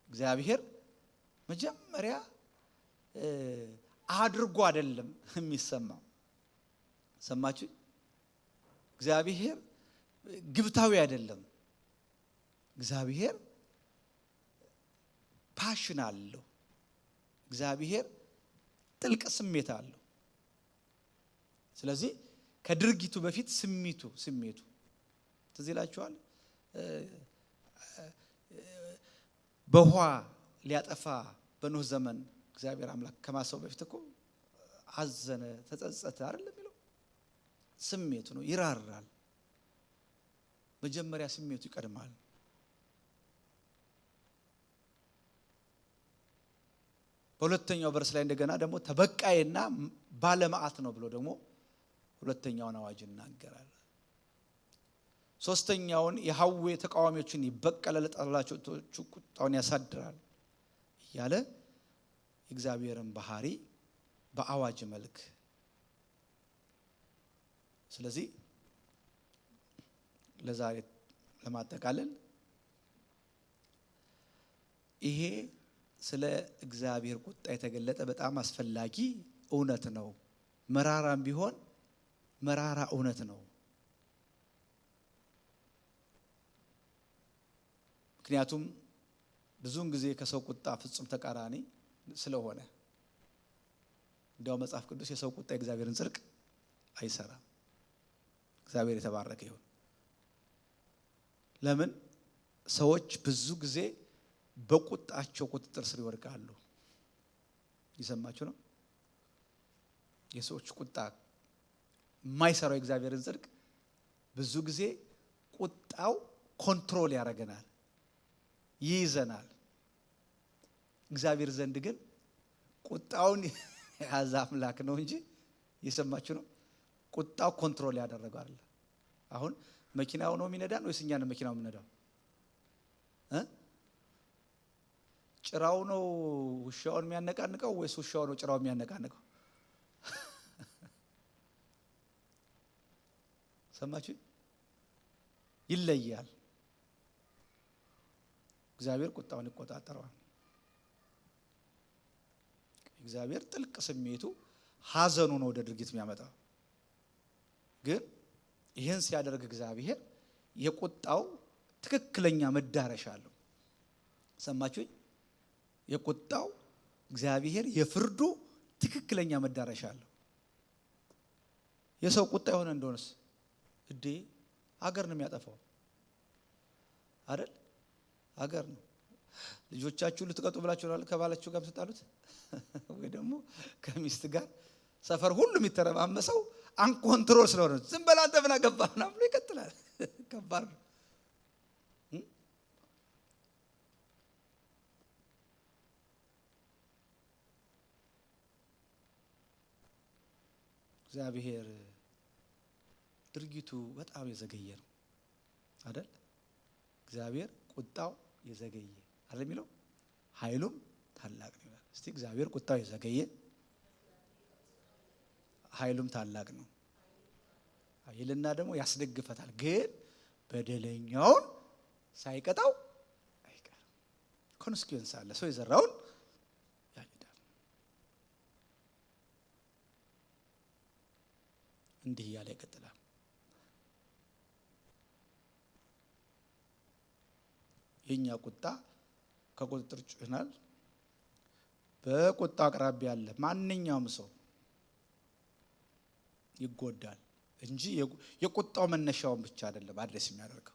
እግዚአብሔር መጀመሪያ አድርጎ አይደለም የሚሰማው። ሰማችሁ? እግዚአብሔር ግብታዊ አይደለም። እግዚአብሔር ፓሽን አለው። እግዚአብሔር ጥልቅ ስሜት አለው። ስለዚህ ከድርጊቱ በፊት ስሜቱ ትዝ ይላችኋል። በውሃ ሊያጠፋ በኖህ ዘመን እግዚአብሔር አምላክ ከማሰቡ በፊት እኮ አዘነ፣ ተጸጸተ አይደለም የሚለው። ስሜቱ ነው። ይራራል። መጀመሪያ ስሜቱ ይቀድማል። በሁለተኛው ቨርስ ላይ እንደገና ደግሞ ተበቃይና ባለመዓት ነው ብሎ ደግሞ ሁለተኛውን አዋጅ ይናገራል። ሶስተኛውን የሐዌ ተቃዋሚዎችን ይበቀላል፣ ለጠላቶቹ ቁጣውን ያሳድራል እያለ የእግዚአብሔርን ባህሪ በአዋጅ መልክ። ስለዚህ ለዛሬ ለማጠቃለል ይሄ ስለ እግዚአብሔር ቁጣ የተገለጠ በጣም አስፈላጊ እውነት ነው። መራራም ቢሆን መራራ እውነት ነው። ምክንያቱም ብዙውን ጊዜ ከሰው ቁጣ ፍጹም ተቃራኒ ስለሆነ። እንዲያው መጽሐፍ ቅዱስ የሰው ቁጣ የእግዚአብሔርን ጽድቅ አይሰራም። እግዚአብሔር የተባረከ ይሁን። ለምን? ሰዎች ብዙ ጊዜ በቁጣቸው ቁጥጥር ስር ይወድቃሉ። ይሰማችሁ ነው? የሰዎች ቁጣ የማይሰራው የእግዚአብሔርን ጽድቅ ብዙ ጊዜ ቁጣው ኮንትሮል ያደርገናል፣ ይይዘናል። እግዚአብሔር ዘንድ ግን ቁጣውን የያዘ አምላክ ነው እንጂ የሰማችሁ ነው? ቁጣው ኮንትሮል ያደረገው አይደለም። አሁን መኪናው ነው የሚነዳን ወይስ እኛ ነው መኪናው የምንነዳው? ጭራው ነው ውሻውን የሚያነቃንቀው ወይስ ውሻው ነው ጭራው የሚያነቃንቀው? ሰማችሁ? ይለያል። እግዚአብሔር ቁጣውን ይቆጣጠረዋል። እግዚአብሔር ጥልቅ ስሜቱ ሐዘኑን ወደ ድርጊት የሚያመጣው ግን ይህን ሲያደርግ እግዚአብሔር የቁጣው ትክክለኛ መዳረሻ አለው። ሰማችሁ? የቁጣው እግዚአብሔር የፍርዱ ትክክለኛ መዳረሻ አለው። የሰው ቁጣ የሆነ እንደሆነስ እዴ አገር ነው የሚያጠፋው አይደል? አገር ነው። ልጆቻችሁ ልትቀጡ ብላችሁ ነው ከባላችሁ ጋር ተጣሉት ወይ ደግሞ ከሚስት ጋር ሰፈር ሁሉ የሚተረማመሰው አንኮንትሮል ስለሆነ ዝም በል አንተ ምን አገባህ ምናምን ብሎ ይቀጥላል። ከባድ ነው። እግዚአብሔር ድርጊቱ በጣም የዘገየ ነው አይደል? እግዚአብሔር ቁጣው የዘገየ አይደል የሚለው ኃይሉም ታላቅ ነው ይላል። እስቲ እግዚአብሔር ቁጣው የዘገየ ኃይሉም ታላቅ ነው። ኃይልና ደግሞ ያስደግፈታል፣ ግን በደለኛውን ሳይቀጣው አይቀርም። ኮንሲኩዌንስ አለ። ሰው የዘራውን ያጭዳል። እንዲህ እያለ ይቀጥላል። የኛ ቁጣ ከቁጥጥር ውጭ ይሆናል። በቁጣ አቅራቢያ ያለ ማንኛውም ሰው ይጎዳል እንጂ የቁጣው መነሻውን ብቻ አይደለም አድሬስ የሚያደርገው።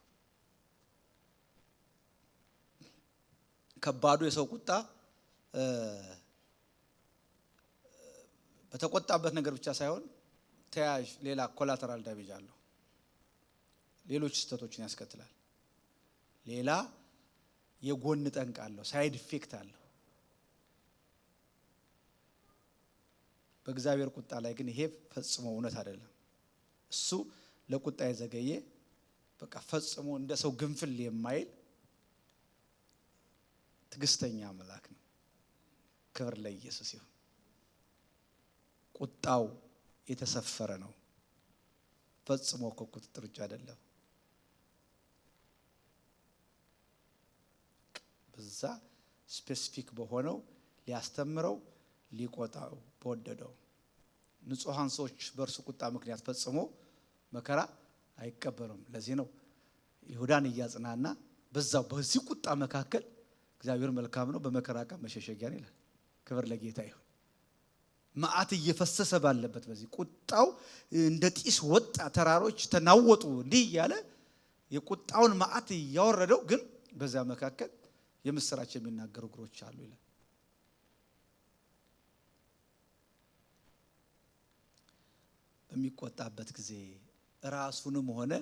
ከባዱ የሰው ቁጣ በተቆጣበት ነገር ብቻ ሳይሆን ተያያዥ ሌላ ኮላተራል ዳሜጅ አለው። ሌሎች ስህተቶችን ያስከትላል። ሌላ የጎን ጠንቅ አለው፣ ሳይድ ኢፌክት አለው። በእግዚአብሔር ቁጣ ላይ ግን ይሄ ፈጽሞ እውነት አይደለም። እሱ ለቁጣ የዘገየ በቃ ፈጽሞ እንደ ሰው ግንፍል የማይል ትዕግስተኛ አምላክ ነው። ክብር ለኢየሱስ ይሁን። ቁጣው የተሰፈረ ነው፣ ፈጽሞ ከቁጥጥር ውጭ አይደለም። በዛ ስፔሲፊክ በሆነው ሊያስተምረው ሊቆጣው በወደደው። ንጹሃን ሰዎች በእርሱ ቁጣ ምክንያት ፈጽሞ መከራ አይቀበሉም። ለዚህ ነው ይሁዳን እያጽናና በዚህ ቁጣ መካከል እግዚአብሔር መልካም ነው በመከራ ቀን መሸሸጊያ ነው ይላል። ክብር ለጌታ ይሁን። መዓት እየፈሰሰ ባለበት በዚህ ቁጣው እንደ ጢስ ወጣ፣ ተራሮች ተናወጡ፣ እንዲህ እያለ የቁጣውን መዓት እያወረደው ግን በዛ መካከል የምስራች የሚናገሩ እግሮች አሉ ይላል። በሚቆጣበት ጊዜ ራሱንም ሆነ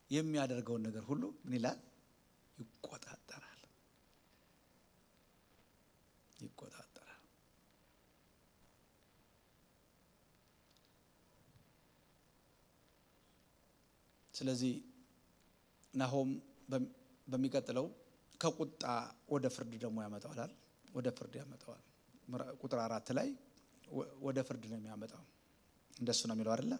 የሚያደርገውን ነገር ሁሉ ምን ይላል? ይቆጣጠራል። ይቆጣጠራል። ስለዚህ ናሆም በሚቀጥለው ከቁጣ ወደ ፍርድ ደግሞ ያመጣዋል። ወደ ፍርድ ያመጣዋል። ቁጥር 4 ላይ ወደ ፍርድ ነው የሚያመጣው። እንደሱ ነው የሚለው አይደለ?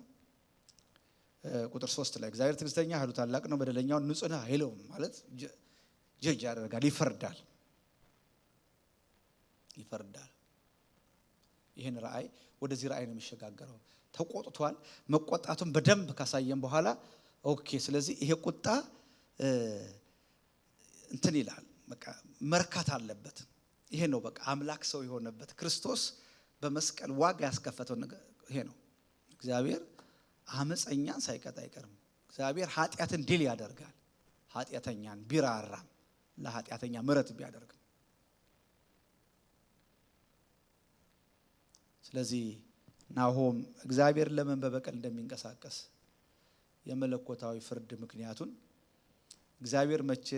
ቁጥር 3 ላይ እግዚአብሔር ትዕግስተኛ ኃይሉ ታላቅ ነው፣ በደለኛውን ንጹህ ነው አይለውም ማለት ጀጅ ያደርጋል፣ ይፈርዳል። ይህን ራእይ ወደዚህ ራእይ ነው የሚሸጋገረው። ተቆጥቷል። መቆጣቱን በደንብ ካሳየን በኋላ ኦኬ፣ ስለዚህ ይሄ ቁጣ እንትን ይላል፣ በቃ መርካት አለበት። ይሄ ነው በቃ አምላክ ሰው የሆነበት ክርስቶስ በመስቀል ዋጋ ያስከፈተው ነገር ይሄ ነው። እግዚአብሔር አመፀኛን ሳይቀጣ አይቀርም። እግዚአብሔር ኃጢአትን ድል ያደርጋል። ኃጢአተኛን ቢራራም ለኃጢአተኛ ምሕረት ቢያደርግም። ስለዚህ ናሆም እግዚአብሔር ለምን በበቀል እንደሚንቀሳቀስ የመለኮታዊ ፍርድ ምክንያቱን እግዚአብሔር መቼ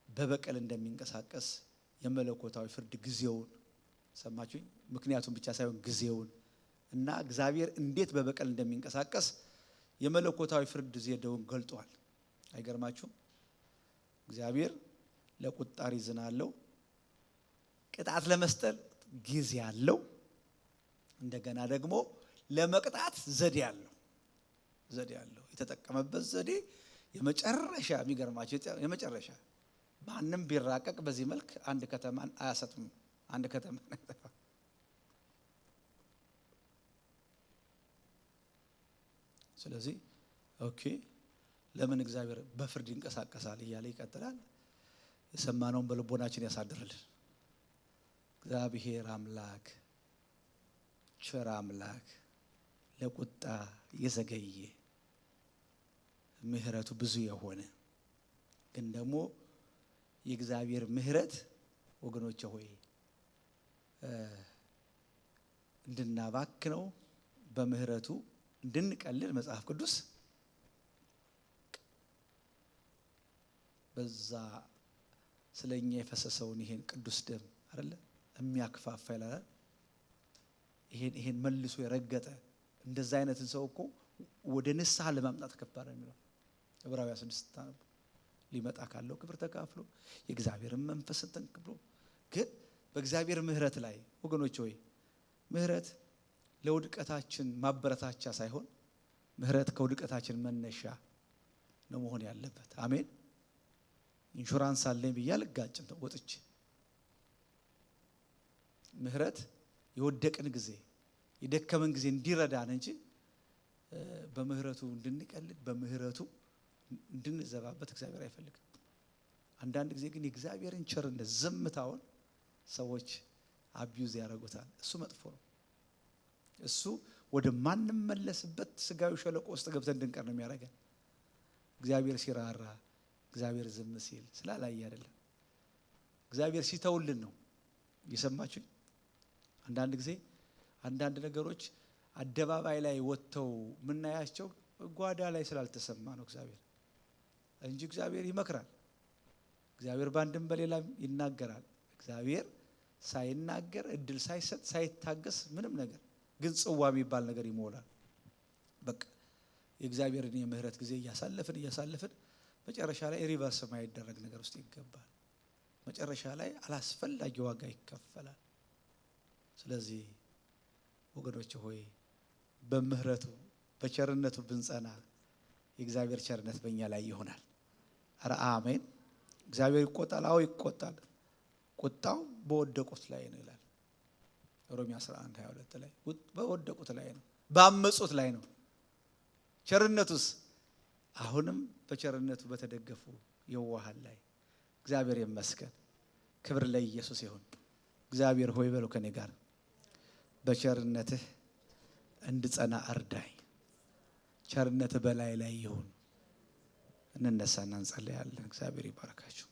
በበቀል እንደሚንቀሳቀስ የመለኮታዊ ፍርድ ጊዜውን ሰማችሁኝ? ምክንያቱም ብቻ ሳይሆን ጊዜውን እና እግዚአብሔር እንዴት በበቀል እንደሚንቀሳቀስ የመለኮታዊ ፍርድ ዘዴውን ገልጧል። አይገርማችሁም? እግዚአብሔር ለቁጣ ሪዝን አለው፣ ቅጣት ለመስጠት ጊዜ አለው። እንደገና ደግሞ ለመቅጣት ዘዴ አለው። የተጠቀመበት ዘዴ የመጨረሻ የሚገርማቸው የመጨረሻ ማንም ቢራቀቅ በዚህ መልክ አንድ ከተማን አያሰጥም። አንድ ከተማን አይጠፋ። ስለዚህ ኦኬ ለምን እግዚአብሔር በፍርድ ይንቀሳቀሳል እያለ ይቀጥላል። የሰማነውን በልቦናችን ያሳድርልን። እግዚአብሔር አምላክ ቸር አምላክ ለቁጣ የዘገየ ምህረቱ ብዙ የሆነ ግን ደግሞ የእግዚአብሔር ምህረት ወገኖቼ ሆይ እንድናባክነው በምህረቱ እንድንቀልል መጽሐፍ ቅዱስ በዛ ስለኛ የፈሰሰውን ይሄን ቅዱስ ደም አይደለ የሚያክፋፋ ይላል። ይሄን መልሶ የረገጠ እንደዛ አይነትን ሰው እኮ ወደ ንስሐ ለማምጣት ከባድ ነው የሚለው ዕብራውያን 6 ሊመጣ ካለው ክብር ተካፍሎ የእግዚአብሔርን መንፈስ ተንክብሎ ግን በእግዚአብሔር ምህረት ላይ ወገኖች ሆይ ምህረት ለውድቀታችን ማበረታቻ ሳይሆን ምህረት ከውድቀታችን መነሻ ነው መሆን ያለበት። አሜን። ኢንሹራንስ አለኝ ብያል ጋጭም ወጥቼ ምህረት የወደቀን ጊዜ የደከመን ጊዜ እንዲረዳን እንጂ በምህረቱ እንድንቀልድ በምህረቱ እንድንዘባበት እግዚአብሔር አይፈልግም። አንዳንድ ጊዜ ግን የእግዚአብሔርን ቸርነት ዝምታውን ሰዎች አቢዩዝ ያደርጉታል። እሱ መጥፎ ነው። እሱ ወደ ማንም መለስበት ስጋዊ ሸለቆ ውስጥ ገብተን እንድንቀር ነው የሚያደርገን። እግዚአብሔር ሲራራ እግዚአብሔር ዝም ሲል ስላላየ አይደለም። እግዚአብሔር ሲተውልን ነው። እየሰማችሁ አንዳንድ ጊዜ አንዳንድ ነገሮች አደባባይ ላይ ወጥተው ምናያቸው ጓዳ ላይ ስላልተሰማ ነው እግዚአብሔር እንጂ እግዚአብሔር ይመክራል። እግዚአብሔር ባንድም በሌላም ይናገራል። እግዚአብሔር ሳይናገር እድል ሳይሰጥ ሳይታገስ ምንም ነገር ግን ጽዋ የሚባል ነገር ይሞላል። በቃ የእግዚአብሔርን የምህረት ጊዜ እያሳለፍን መጨረሻ ላይ ሪቨርስ ማይደረግ ነገር ውስጥ ይገባል። መጨረሻ ላይ አላስፈላጊ ዋጋ ይከፈላል። ስለዚህ ወገኖች ሆይ በምህረቱ በቸርነቱ ብንጸና የእግዚአብሔር ቸርነት በእኛ ላይ ይሆናል። ኧረ አሜን። እግዚአብሔር ይቆጣል። አዎ ይቆጣል። ቁጣው በወደቁት ላይ ነው ይላል ሮሜ 11:22 ላይ በወደቁት ላይ ነው፣ ባመጹት ላይ ነው። ቸርነቱስ አሁንም በቸርነቱ በተደገፉ የዋሃን ላይ እግዚአብሔር ይመስገን። ክብር ለኢየሱስ ይሁን። እግዚአብሔር ሆይ በሉ ከኔ ጋር በቸርነትህ እንድጸና እርዳኝ። ቸርነትህ በላይ ይሁን። እንነሳና እንጸልያለን። እግዚአብሔር ይባርካችሁ።